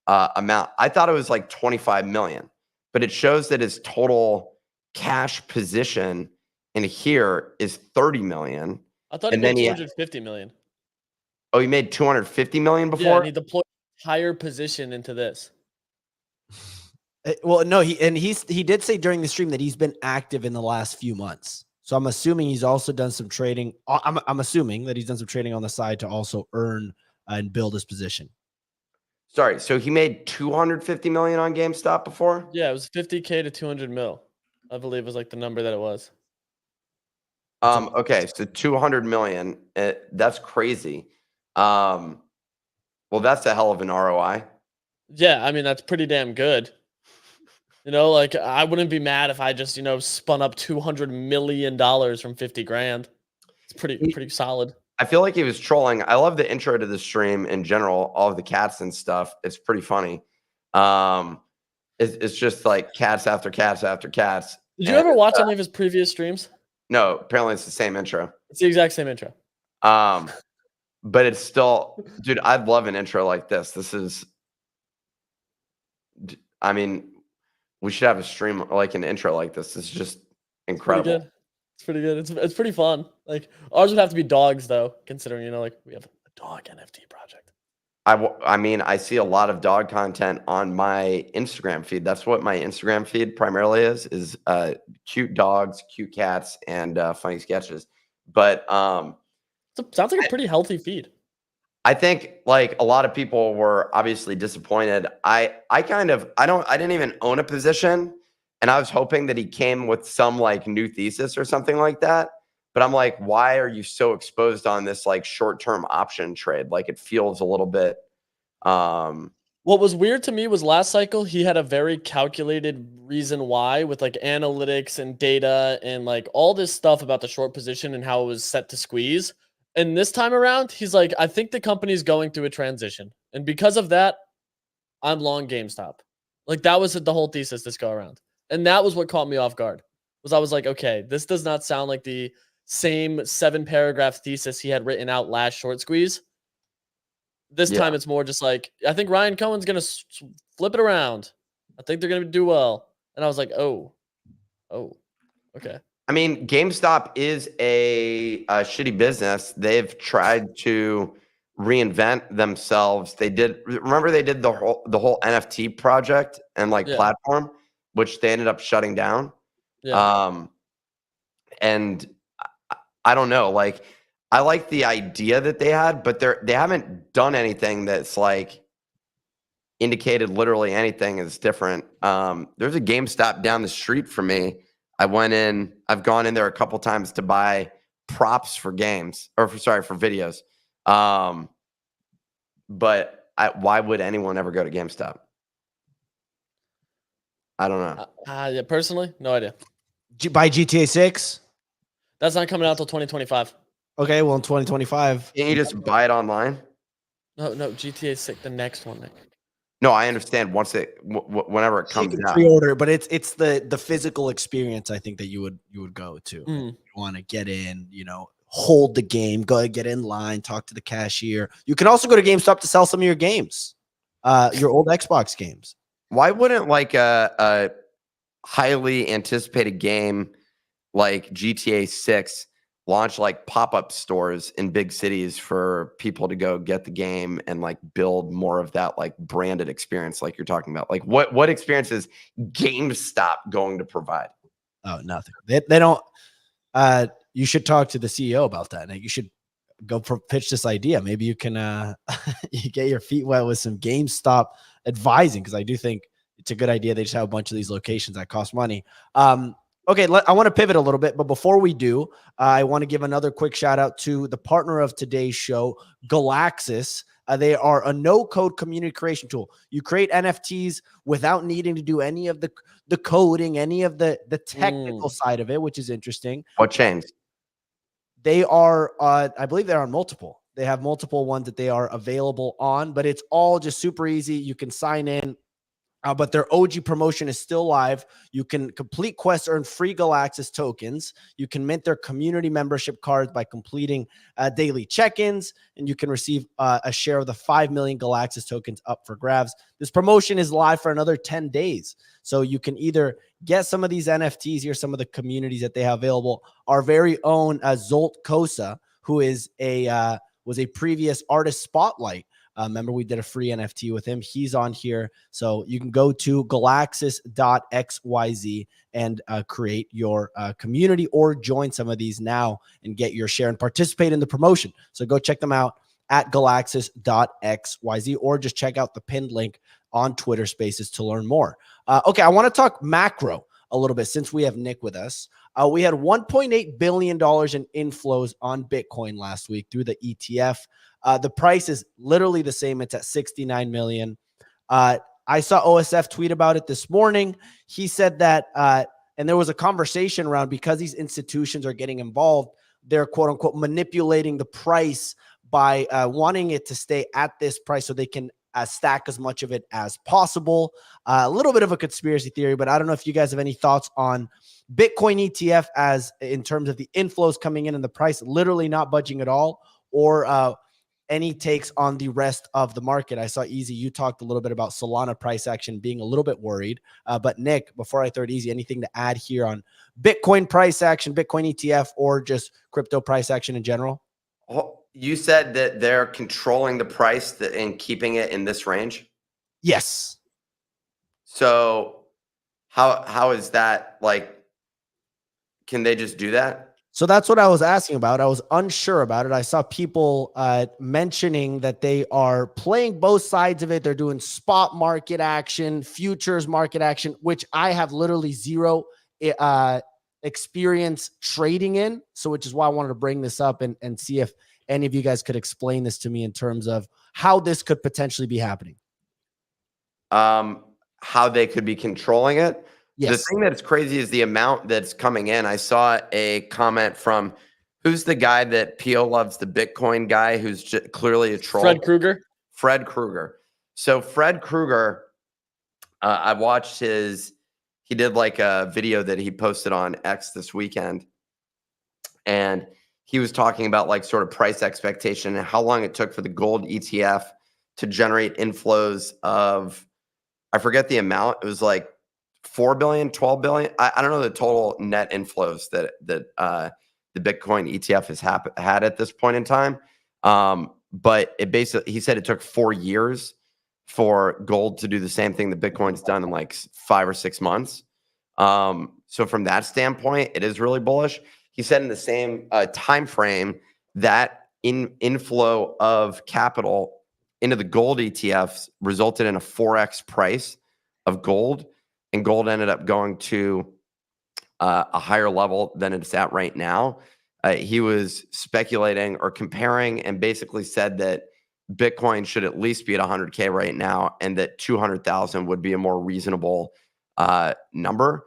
Speaker 4: amount? I thought it was like 25 million, but it shows that his total cash position in here is 30 million.
Speaker 2: I thought he made 250 million.
Speaker 4: Oh, he made 250 million before?
Speaker 2: Yeah, and he deployed higher position into this.
Speaker 1: Well, no, he did say during the stream that he's been active in the last few months. So I'm assuming he's also done some trading. I'm assuming that he's done some trading on the side to also earn and build his position.
Speaker 4: Sorry, so he made 250 million on GameStop before?
Speaker 2: Yeah, it was 50K to 200 mil. I believe was like the number that it was.
Speaker 4: Okay, so 200 million. That's crazy. Well, that's a hell of an ROI.
Speaker 2: Yeah, I mean, that's pretty damn good. I wouldn't be mad if I just, spun up $200 million from 50 grand. It's pretty solid.
Speaker 4: I feel like he was trolling. I love the intro to the stream in general, all of the cats and stuff. It's pretty funny. It's just like cats after cats after cats.
Speaker 2: Did you ever watch any of his previous streams?
Speaker 4: No, apparently it's the same intro.
Speaker 2: It's the exact same intro.
Speaker 4: But it's still, dude, I'd love an intro like this. We should have a stream like an intro like this. It's just incredible.
Speaker 2: It's pretty good. It's pretty fun. Like ours would have to be dogs though, considering we have a dog NFT project.
Speaker 4: I see a lot of dog content on my Instagram feed. That's what my Instagram feed primarily is cute dogs, cute cats, and funny sketches. But
Speaker 2: sounds like a pretty healthy feed.
Speaker 4: I think a lot of people were obviously disappointed. I didn't even own a position, and I was hoping that he came with some new thesis or something like that. But I'm like, why are you so exposed on this short-term option trade? It feels a little bit.
Speaker 2: What was weird to me was last cycle he had a very calculated reason why with analytics and data and all this stuff about the short position and how it was set to squeeze. And this time around, he's like, I think the company's going through a transition. And because of that, I'm long GameStop. That was the whole thesis this go around. And that was what caught me off guard. I was like, okay, this does not sound like the same 7-paragraph thesis he had written out last short squeeze. This time it's more just I think Ryan Cohen's going to flip it around. I think they're going to do well. And I was like, oh, okay.
Speaker 4: I mean, GameStop is a shitty business. They've tried to reinvent themselves. They did the whole NFT project and like platform, which they ended up shutting down. And I don't know, like I like the idea that they had, but they haven't done anything that's like indicated literally anything is different. There's a GameStop down the street from me. I've gone in there a couple times to buy props for games for videos. But why would anyone ever go to GameStop? I don't know.
Speaker 2: Yeah, personally, no idea.
Speaker 1: Buy GTA 6?
Speaker 2: That's not coming out until 2025.
Speaker 1: Okay, well in 2025.
Speaker 4: Can't you just buy it online?
Speaker 2: No, GTA 6, the next one. Nick.
Speaker 4: No, I understand. Whenever it comes out,
Speaker 1: pre-order, but it's the physical experience. I think that you would go to. You want to get in, hold the game, go get in line, talk to the cashier. You can also go to GameStop to sell some of your games, your old Xbox games.
Speaker 4: Why wouldn't like a highly anticipated game like GTA 6 launch like pop-up stores in big cities for people to go get the game and like build more of that like branded experience like you're talking about? Like what experience is GameStop going to provide?
Speaker 1: Oh, nothing. They don't. You should talk to the CEO about that. And you should go pitch this idea. Maybe you can you get your feet wet with some GameStop advising, because I do think it's a good idea. They just have a bunch of these locations that cost money. Okay, I want to pivot a little bit, but before we do, I want to give another quick shout out to the partner of today's show, Galaxis. They are a no-code community creation tool. You create NFTs without needing to do any of the coding, any of the technical side of it, which is interesting.
Speaker 4: What changed?
Speaker 1: They are, I believe they're on multiple. They have multiple ones that they are available on, but it's all just super easy. You can sign in. But their OG promotion is still live. You can complete quests, earn free Galaxis tokens. You can mint their community membership cards by completing daily check-ins, and you can receive a share of the 5 million Galaxis tokens up for grabs. This promotion is live for another 10 days. So you can either get some of these NFTs here, some of the communities that they have available. Our very own Zolt Kosa, who is was a previous artist spotlight. Remember, we did a free NFT with him. He's on here. So you can go to galaxis.xyz and create your community, or join some of these now and get your share and participate in the promotion. So go check them out at galaxis.xyz, or just check out the pinned link on Twitter Spaces to learn more. Okay, I want to talk macro a little bit since we have Nick with us. We had $1.8 billion in inflows on Bitcoin last week through the ETF. The price is literally the same. It's at 69 million. I saw OSF tweet about it this morning. He said that, and there was a conversation around, because these institutions are getting involved, they're quote unquote manipulating the price by wanting it to stay at this price so they can stack as much of it as possible. A little bit of a conspiracy theory, but I don't know if you guys have any thoughts on Bitcoin ETF as in terms of the inflows coming in and the price literally not budging at all, or any takes on the rest of the market. I saw Easy, you talked a little bit about Solana price action being a little bit worried. But Nick, before I throw it Easy, anything to add here on Bitcoin price action, Bitcoin ETF, or just crypto price action in general?
Speaker 4: You said that they're controlling the price and keeping it in this range?
Speaker 1: Yes.
Speaker 4: So how is that, like, can they just do that?
Speaker 1: So that's what I was asking about. I was unsure about it. I saw people mentioning that they are playing both sides of it. They're doing spot market action, futures market action, which I have literally zero experience trading in. So which is why I wanted to bring this up and see if any of you guys could explain this to me in terms of how this could potentially be happening.
Speaker 4: How they could be controlling it?
Speaker 1: Yes.
Speaker 4: The thing that's crazy is the amount that's coming in. I saw a comment from, who's the guy that PO loves, the Bitcoin guy who's clearly a troll?
Speaker 2: Fred Krueger.
Speaker 4: Fred Krueger. So Fred Krueger, I watched he did like a video that he posted on X this weekend. And he was talking about like sort of price expectation and how long it took for the gold ETF to generate inflows of, I forget the amount. It was like 4 billion, 12 billion. I don't know the total net inflows that the Bitcoin ETF has had at this point in time. But it basically, he said it took 4 years for gold to do the same thing that Bitcoin's done in like 5 or 6 months. So from that standpoint, it is really bullish. He said in the same time frame that inflow of capital into the gold ETFs resulted in a 4x price of gold, and gold ended up going to a higher level than it's at right now. He was speculating or comparing and basically said that Bitcoin should at least be at 100K right now, and that 200,000 would be a more reasonable number.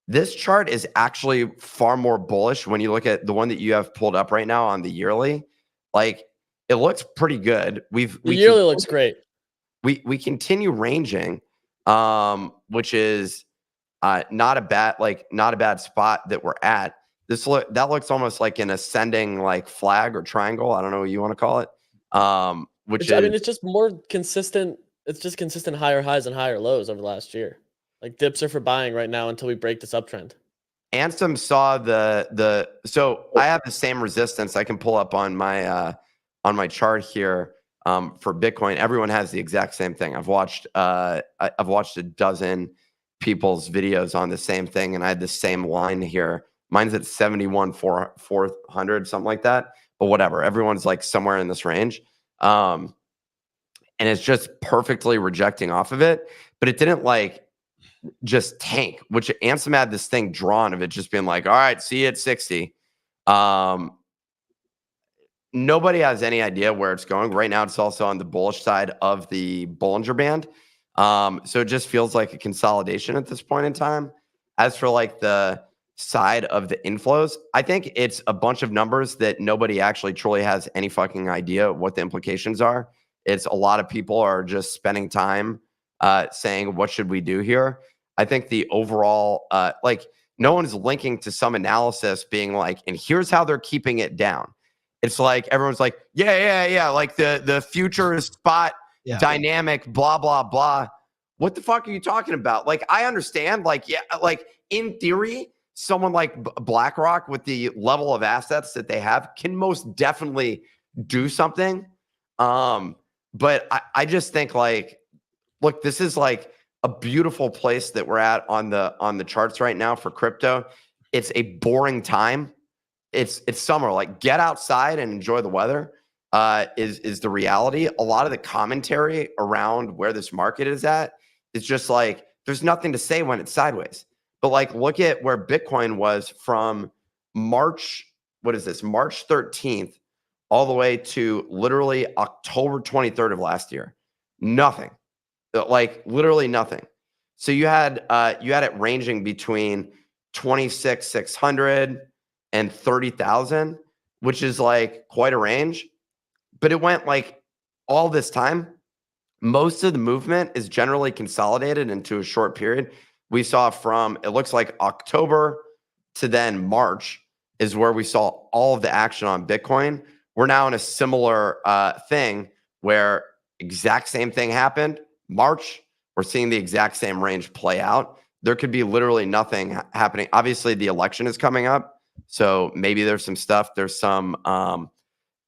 Speaker 4: This chart is actually far more bullish when you look at the one that you have pulled up right now on the yearly. Like, it looks pretty good.
Speaker 2: The yearly looks great.
Speaker 4: We continue ranging, which is not a bad spot that we're at. That looks almost like an ascending like flag or triangle. I don't know what you want to call it. I mean,
Speaker 2: it's just more consistent. It's just consistent higher highs and higher lows over the last year. Like, dips are for buying right now until we break this uptrend.
Speaker 4: Ansem saw so I have the same resistance I can pull up on my chart here for Bitcoin. Everyone has the exact same thing. I've watched a dozen people's videos on the same thing, and I had the same line here. Mine's at 71,400, something like that. But whatever, everyone's like somewhere in this range. And it's just perfectly rejecting off of it. But it didn't like just tank, which Ansem had this thing drawn of it just being like, all right, see you at 60. Nobody has any idea where it's going. Right now, it's also on the bullish side of the Bollinger Band. So it just feels like a consolidation at this point in time. As for like the side of the inflows, I think it's a bunch of numbers that nobody actually truly has any fucking idea what the implications are. It's a lot of people are just spending time saying, what should we do here? I think the overall, like, no one's linking to some analysis being like, and here's how they're keeping it down. It's like everyone's like, yeah, like the future is spot dynamic, blah, blah, blah. What the fuck are you talking about? Like, I understand, like, yeah, like in theory, someone like BlackRock with the level of assets that they have can most definitely do something. But I just think, like, look, this is like a beautiful place that we're at on the charts right now for crypto. It's a boring time. It's summer. Like, get outside and enjoy the weather. Is the reality. A lot of the commentary around where this market is at is just like, there's nothing to say when it's sideways. But like, look at where Bitcoin was from March 13th, all the way to literally October 23rd of last year. Nothing. Like, literally nothing. So you had it ranging between 26,600 and 30,000, which is like quite a range. But it went like all this time. Most of the movement is generally consolidated into a short period. We saw from, it looks like October to then March is where we saw all of the action on Bitcoin. We're now in a similar thing where exact same thing happened. March, we're seeing the exact same range play out. There could be literally nothing happening. Obviously, the election is coming up, so maybe there's some stuff. There's some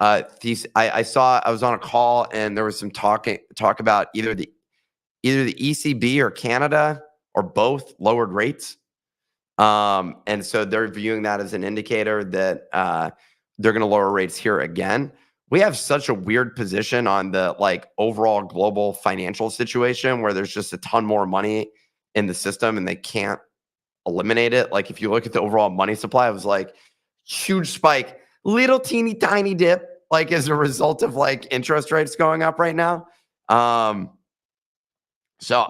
Speaker 4: I was on a call and there was some talk about either the ECB or Canada or both lowered rates. And so they're viewing that as an indicator that they're going to lower rates here again. We have such a weird position on the like overall global financial situation where there's just a ton more money in the system and they can't eliminate it. Like, if you look at the overall money supply, it was like huge spike, little teeny tiny dip, like as a result of like interest rates going up right now. So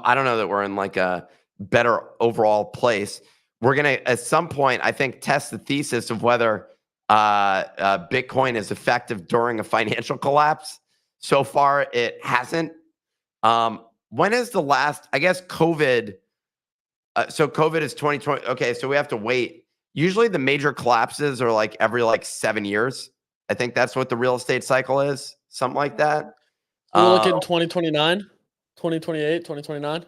Speaker 4: I don't know that we're in like a better overall place. We're going to, at some point, I think, test the thesis of whether Bitcoin is effective during a financial collapse. So far, it hasn't. When is the last, I guess, COVID? So COVID is 2020. Okay, so we have to wait. Usually the major collapses are like every like 7 years. I think that's what the real estate cycle is, something like that.
Speaker 2: We're looking at 2029, 2028, 2029.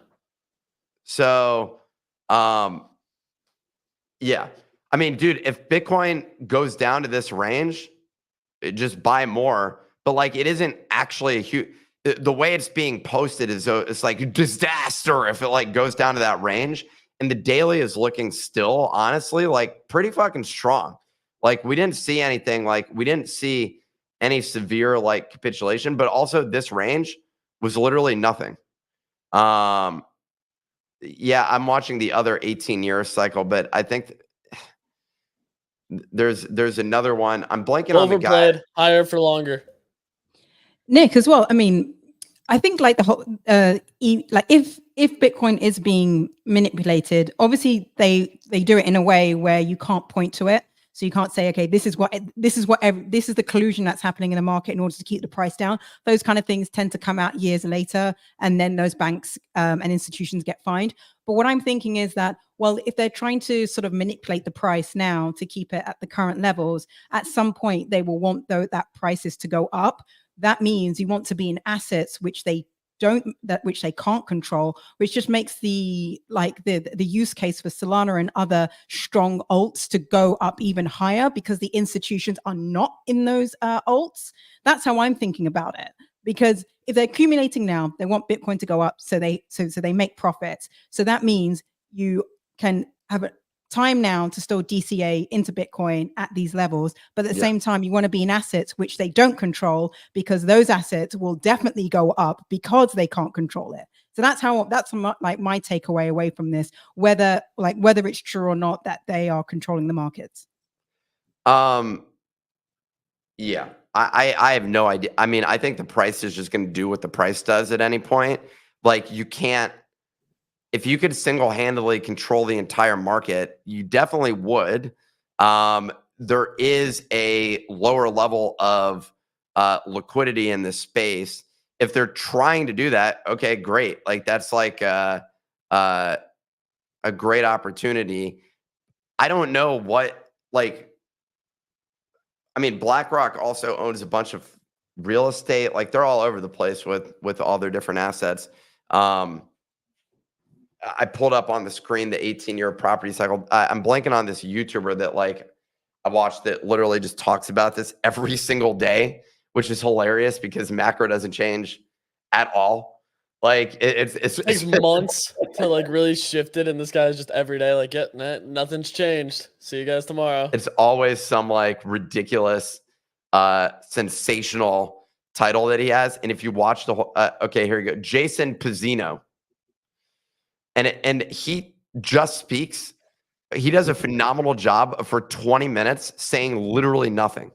Speaker 4: So, yeah. I mean, dude, if Bitcoin goes down to this range, just buy more. but like it isn't actually a huge. The way it's being posted is it's like disaster if it like goes down to that range. And the daily is looking still, honestly, like pretty fucking strong. Like we didn't see anything, like we didn't see any severe like capitulation, but also this range was literally nothing. Yeah, I'm watching the other 18-year cycle, but I think there's another one. I'm blanking on the guy.
Speaker 2: Overplayed, higher for longer.
Speaker 3: Nick, as well. I mean, I think like the whole like if Bitcoin is being manipulated, obviously they do it in a way where you can't point to it. So you can't say, okay, this is the collusion that's happening in the market in order to keep the price down. Those kind of things tend to come out years later, and then those banks and institutions get fined. But what I'm thinking is that, well, if they're trying to sort of manipulate the price now to keep it at the current levels, at some point they will want that prices to go up. That means you want to be in assets which they can't control, which just makes the use case for Solana and other strong alts to go up even higher because the institutions are not in those alts. That's how I'm thinking about it. Because if they're accumulating now, they want Bitcoin to go up, so they make profits. So that means you can have a time now to still DCA into Bitcoin at these levels, but at the same time, you want to be in assets which they don't control, because those assets will definitely go up because they can't control it. So that's like my takeaway away from this, whether it's true or not that they are controlling the markets.
Speaker 4: Yeah, I have no idea. I mean, I think the price is just going to do what the price does at any point. Like you can't. If you could single-handedly control the entire market, you definitely would. There is a lower level of liquidity in this space. If they're trying to do that, okay, great. Like that's like a great opportunity. I don't know what, like, I mean, BlackRock also owns a bunch of real estate. Like they're all over the place with all their different assets. I pulled up on the screen the 18-year property cycle. I'm blanking on this YouTuber that like I watched that literally just talks about this every single day, which is hilarious because macro doesn't change at all. Like it
Speaker 2: takes months to like really shift it, and this guy's just every day like, yeah, nothing's changed. See you guys tomorrow.
Speaker 4: It's always some like ridiculous, sensational title that he has. And if you watch the whole, okay, here you go, Jason Pizzino. And he just speaks. He does a phenomenal job for 20 minutes saying literally nothing.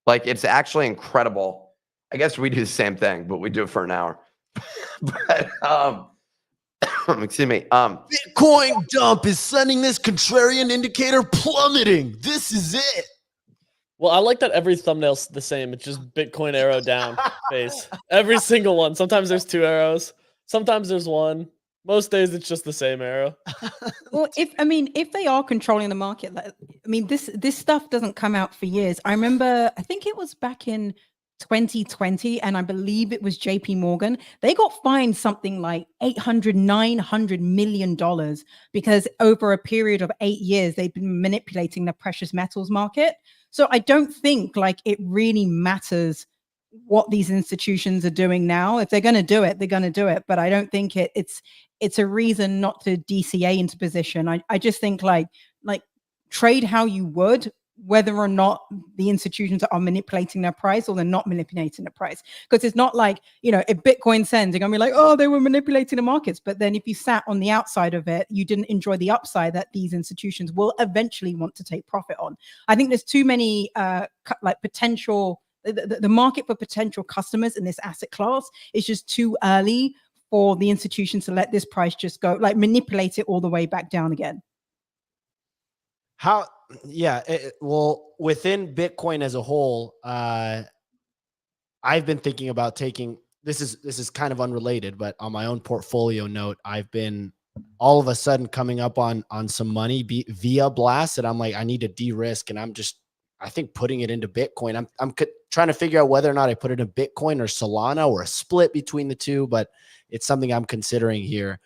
Speaker 4: Like it's actually incredible. I guess we do the same thing, but we do it for an hour. But excuse me.
Speaker 1: Bitcoin dump is sending this contrarian indicator plummeting. This is it.
Speaker 2: Well, I like that every thumbnail's the same. It's just Bitcoin arrow down face. Every single one. Sometimes there's 2 arrows. Sometimes there's 1. Most days it's just the same arrow.
Speaker 3: Well, if they are controlling the market, this stuff doesn't come out for years. I remember, I think it was back in 2020, and I believe it was JP Morgan. They got fined something like $900 million because over a period of 8 years, they've been manipulating the precious metals market. So I don't think like it really matters what these institutions are doing now. If they're going to do it, they're going to do it. But I don't think it's a reason not to DCA into position. I just think like trade how you would, whether or not the institutions are manipulating their price or they're not manipulating the price. Because it's not like, if Bitcoin sends, you're going to be like, oh, they were manipulating the markets. But then if you sat on the outside of it, you didn't enjoy the upside that these institutions will eventually want to take profit on. I think there's too many potential, the market for potential customers in this asset class is just too early for the institutions to let this price just go, like manipulate it all the way back down again.
Speaker 1: Well, within Bitcoin as a whole, I've been thinking about taking, this is kind of unrelated, but on my own portfolio note, I've been all of a sudden coming up on some money via Blast, and I'm like, I need to de-risk, and I think putting it into Bitcoin. I'm trying to figure out whether or not I put it in Bitcoin or Solana or a split between the two, but it's something I'm considering here.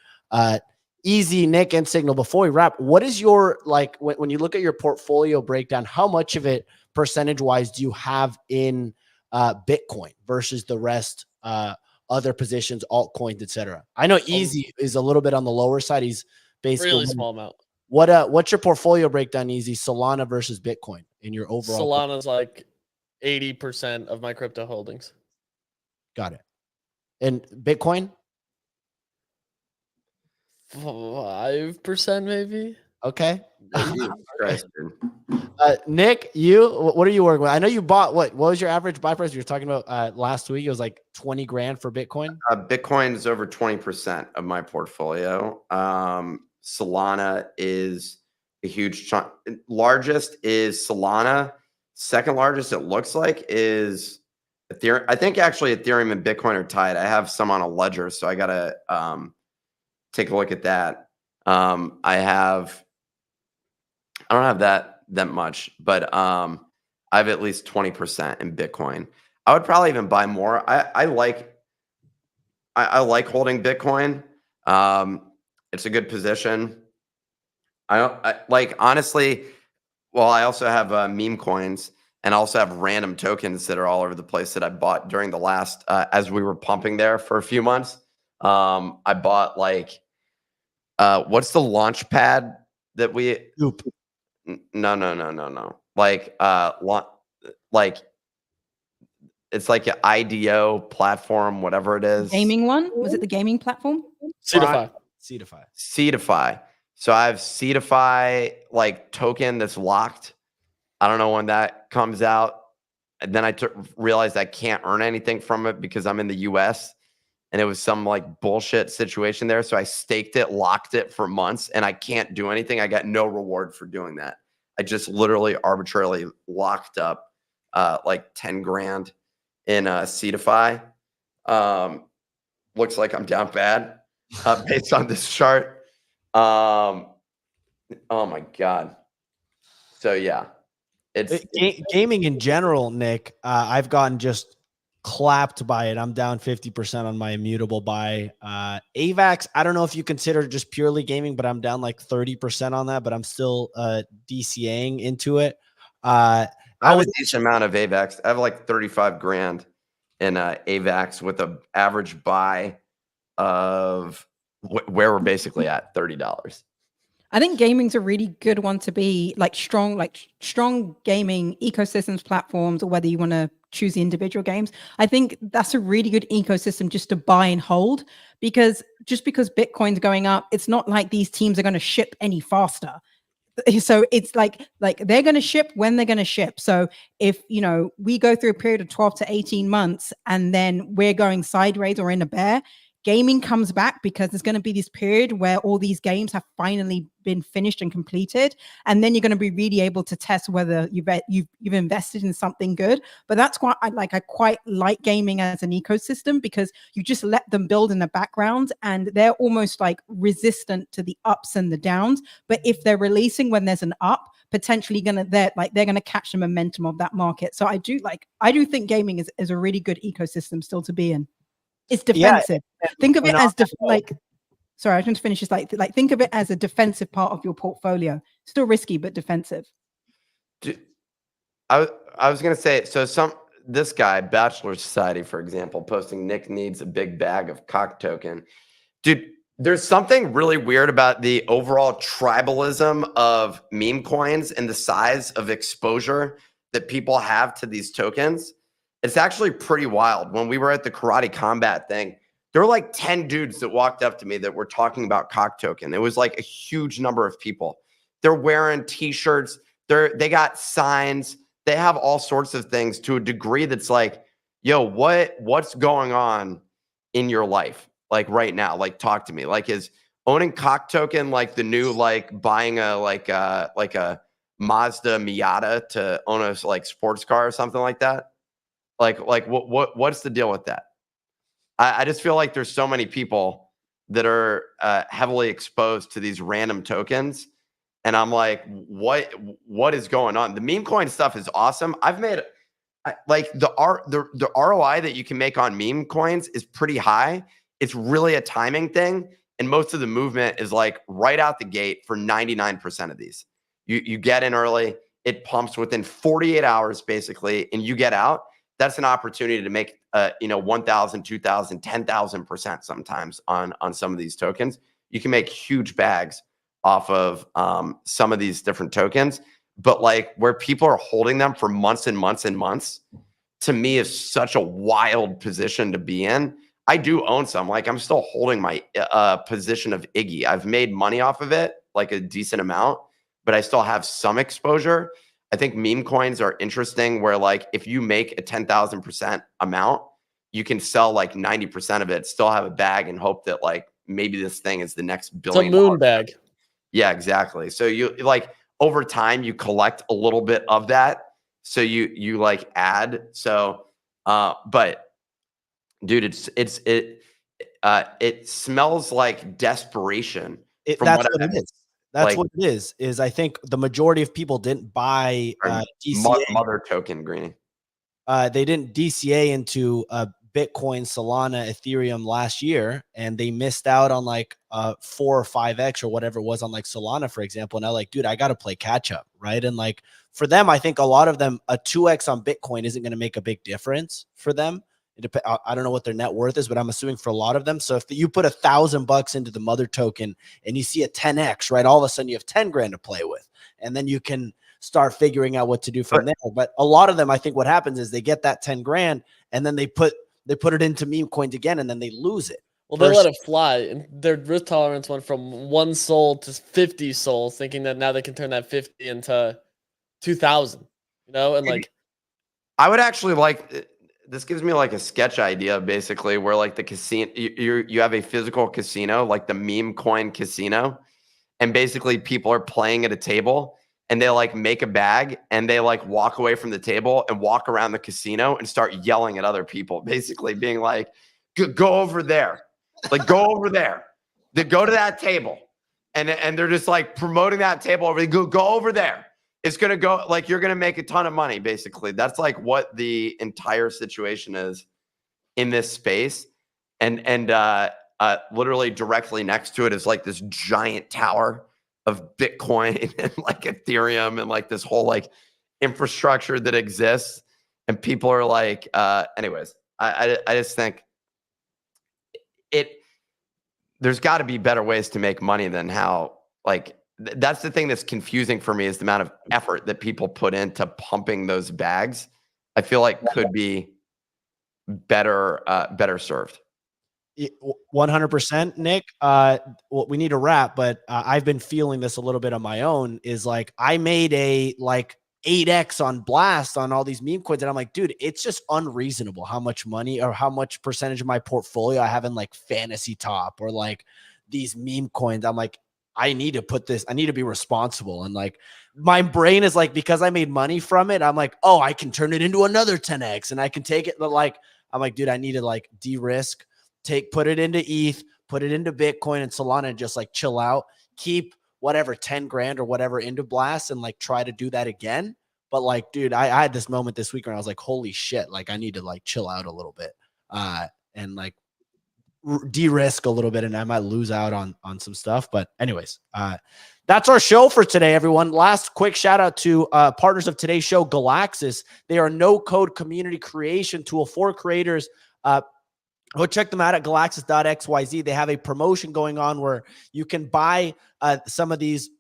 Speaker 1: Easy, Nick and Signal, before we wrap, what is your, like, when you look at your portfolio breakdown, how much of it percentage-wise do you have in Bitcoin versus the rest, other positions, altcoins, etc.? I know Easy is a little bit on the lower side. He's basically
Speaker 2: Really small amount.
Speaker 1: What's your portfolio breakdown, Easy? Solana versus Bitcoin in your overall.
Speaker 2: Solana's like 80% of my crypto holdings.
Speaker 1: Got it. And Bitcoin?
Speaker 2: 5% maybe.
Speaker 1: Okay.
Speaker 4: Jesus Christ, dude.
Speaker 1: Nick, what are you working with? I know you bought what was your average buy price? You were talking about last week. It was like 20 grand for Bitcoin.
Speaker 4: Bitcoin is over 20% of my portfolio. Solana is a huge chunk. Largest is Solana. Second largest, it looks like, is Ethereum. I think actually Ethereum and Bitcoin are tied. I have some on a ledger, so I gotta take a look at that. I don't have that much, but I have at least 20% in Bitcoin. I would probably even buy more. I like holding Bitcoin. It's a good position. I like, honestly. Well, I also have meme coins, and I also have random tokens that are all over the place that I bought during the last as we were pumping there for a few months. I bought like what's the launch pad that we
Speaker 1: Oop.
Speaker 4: No. Like it's like an IDO platform, whatever it is.
Speaker 3: Gaming one? Was it the gaming platform?
Speaker 2: Seedify.
Speaker 4: Seedify. So I have Seedify like token that's locked. I don't know when that comes out. And then I realized I can't earn anything from it because I'm in the US, and it was some like bullshit situation there. So I staked it, locked it for months, and I can't do anything. I got no reward for doing that. I just literally arbitrarily locked up like 10 grand in Seedify. Looks like I'm down bad based on this chart. Oh my God. So yeah, it's
Speaker 1: gaming in general, Nick. I've gotten just clapped by it. I'm down 50% on my immutable buy. AVAX, I don't know if you consider just purely gaming, but I'm down like 30% on that, but I'm still DCAing into it.
Speaker 4: I have a decent amount of AVAX. I have like 35 grand in AVAX with an average buy of where we're basically at $30.
Speaker 3: I think gaming's a really good one to be like strong gaming ecosystems, platforms, or whether you want to choose the individual games. I think that's a really good ecosystem just to buy and hold, because just because Bitcoin's going up, it's not like these teams are going to ship any faster. So it's like they're going to ship when they're going to ship. So if, we go through a period of 12 to 18 months and then we're going sideways or in a bear, gaming comes back because there's going to be this period where all these games have finally been finished and completed, and then you're going to be really able to test whether you've invested in something good. But that's why I quite like gaming as an ecosystem, because you just let them build in the background and they're almost like resistant to the ups and the downs. But if they're releasing when there's an up, potentially they're going to catch the momentum of that market. So I do think gaming is a really good ecosystem still to be in. It's defensive.
Speaker 1: Yeah.
Speaker 3: Think of it as sorry, I was going to finish this. Like think of it as a defensive part of your portfolio. Still risky, but defensive.
Speaker 4: I was going to say, so this guy, Bachelor Society, for example, posting Nick needs a big bag of cock token. Dude, there's something really weird about the overall tribalism of meme coins and the size of exposure that people have to these tokens. It's actually pretty wild. When we were at the Karate Combat thing, there were like 10 dudes that walked up to me that were talking about cock token. It was like a huge number of people. They're wearing t-shirts. They got signs. They have all sorts of things to a degree that's like, yo, what's going on in your life? Like right now, like talk to me. Like, is owning cock token like the new, like buying a Mazda Miata to own a like sports car or something like that? Like what's the deal with that? I just feel like there's so many people that are heavily exposed to these random tokens, and I'm like, what is going on? The meme coin stuff is awesome. I've made like the ROI that you can make on meme coins is pretty high. It's really a timing thing, and most of the movement is like right out the gate for 99% of these. You get in early, it pumps within 48 hours basically, and you get out. that's an opportunity to make 1,000, 2,000, 10,000% sometimes on some of these tokens. You can make huge bags off of some of these different tokens, but like where people are holding them for months and months and months, to me is such a wild position to be in. I do own some. Like I'm still holding my position of Iggy. I've made money off of it, like a decent amount, but I still have some exposure. I think meme coins are interesting where like if you make a 10,000% amount, you can sell like 90% of it, still have a bag and hope that like maybe this thing is the next billion.
Speaker 2: It's a moon bag.
Speaker 4: Yeah, exactly. So you like over time you collect a little bit of that. So you like add. So but dude, it smells like desperation.
Speaker 1: That's what it is. That's what it is I think the majority of people didn't buy DCA.
Speaker 4: Mother token, Greeny.
Speaker 1: They didn't DCA into Bitcoin, Solana, Ethereum last year, and they missed out on like 4 or 5x or whatever it was on like Solana, for example. And I'm like, dude, I got to play catch up, right? And like for them, I think a lot of them, a 2x on Bitcoin isn't going to make a big difference for them. I don't know what their net worth is, but I'm assuming for a lot of them. So if you put $1,000 into the mother token and you see a 10x, right, all of a sudden you have 10 grand to play with, and then you can start figuring out what to do from there. But a lot of them, I think what happens is they get that 10 grand and then they put it into meme coins again, and then they lose it.
Speaker 2: Well, they let it fly, and their risk tolerance went from 1 SOL to 50 SOL, thinking that now they can turn that 50 into 2,000. And like,
Speaker 4: I would actually like. This gives me like a sketch idea, basically, where like the casino, you have a physical casino, like the meme coin casino, and basically people are playing at a table, and they like make a bag, and they like walk away from the table and walk around the casino and start yelling at other people, basically being like, "Go over there, like go over there, they go to that table," and they're just like promoting that table over. Go over there. It's going to go like you're going to make a ton of money, basically. That's like what the entire situation is in this space. And literally directly next to it is like this giant tower of Bitcoin and like Ethereum and like this whole like infrastructure that exists. And people are like, anyways, I just think there's got to be better ways to make money than how like, that's the thing that's confusing for me is the amount of effort that people put into pumping those bags. I feel like could be better served.
Speaker 1: 100%, Nick. Well, we need to wrap, but I've been feeling this a little bit on my own. Is like I made a like 8x on Blast on all these meme coins, and I'm like, dude, it's just unreasonable how much money or how much percentage of my portfolio I have in like Fantasy Top or like these meme coins. I'm like, I need to put this, I need to be responsible. And like, my brain is like, because I made money from it, I'm like, oh, I can turn it into another 10x and I can take it. But like, I'm like, dude, I need to like de-risk, put it into ETH, put it into Bitcoin and Solana and just like chill out, keep whatever 10 grand or whatever into Blast and like try to do that again. But like, dude, I had this moment this week where I was like, holy shit, like I need to like chill out a little bit and like de-risk a little bit, and I might lose out on some stuff. But anyways, that's our show for today, everyone. Last quick shout out to partners of today's show, Galaxis. They are a no-code community creation tool for creators. Go check them out at galaxis.xyz. They have a promotion going on where you can buy some of these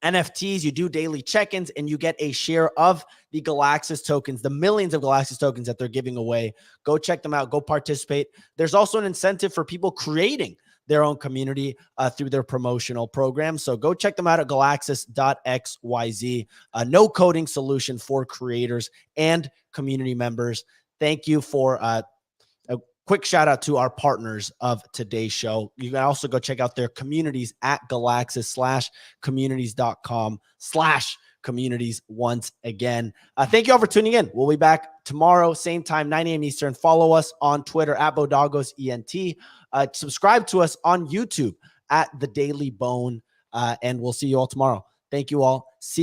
Speaker 1: NFTs, you do daily check-ins, and you get a share of the Galaxis tokens, the millions of Galaxis tokens that they're giving away. Go check them out. Go participate. There's also an incentive for people creating their own community through their promotional program. So go check them out at galaxis.xyz, a no coding solution for creators and community members. Thank you for quick shout out to our partners of today's show. You can also go check out their communities at galaxis.communities.com/communities once again. Thank you all for tuning in. We'll be back tomorrow, same time, 9 a.m. Eastern. Follow us on Twitter at BodagosENT. Subscribe to us on YouTube at The Daily Bone. And we'll see you all tomorrow. Thank you all. See you.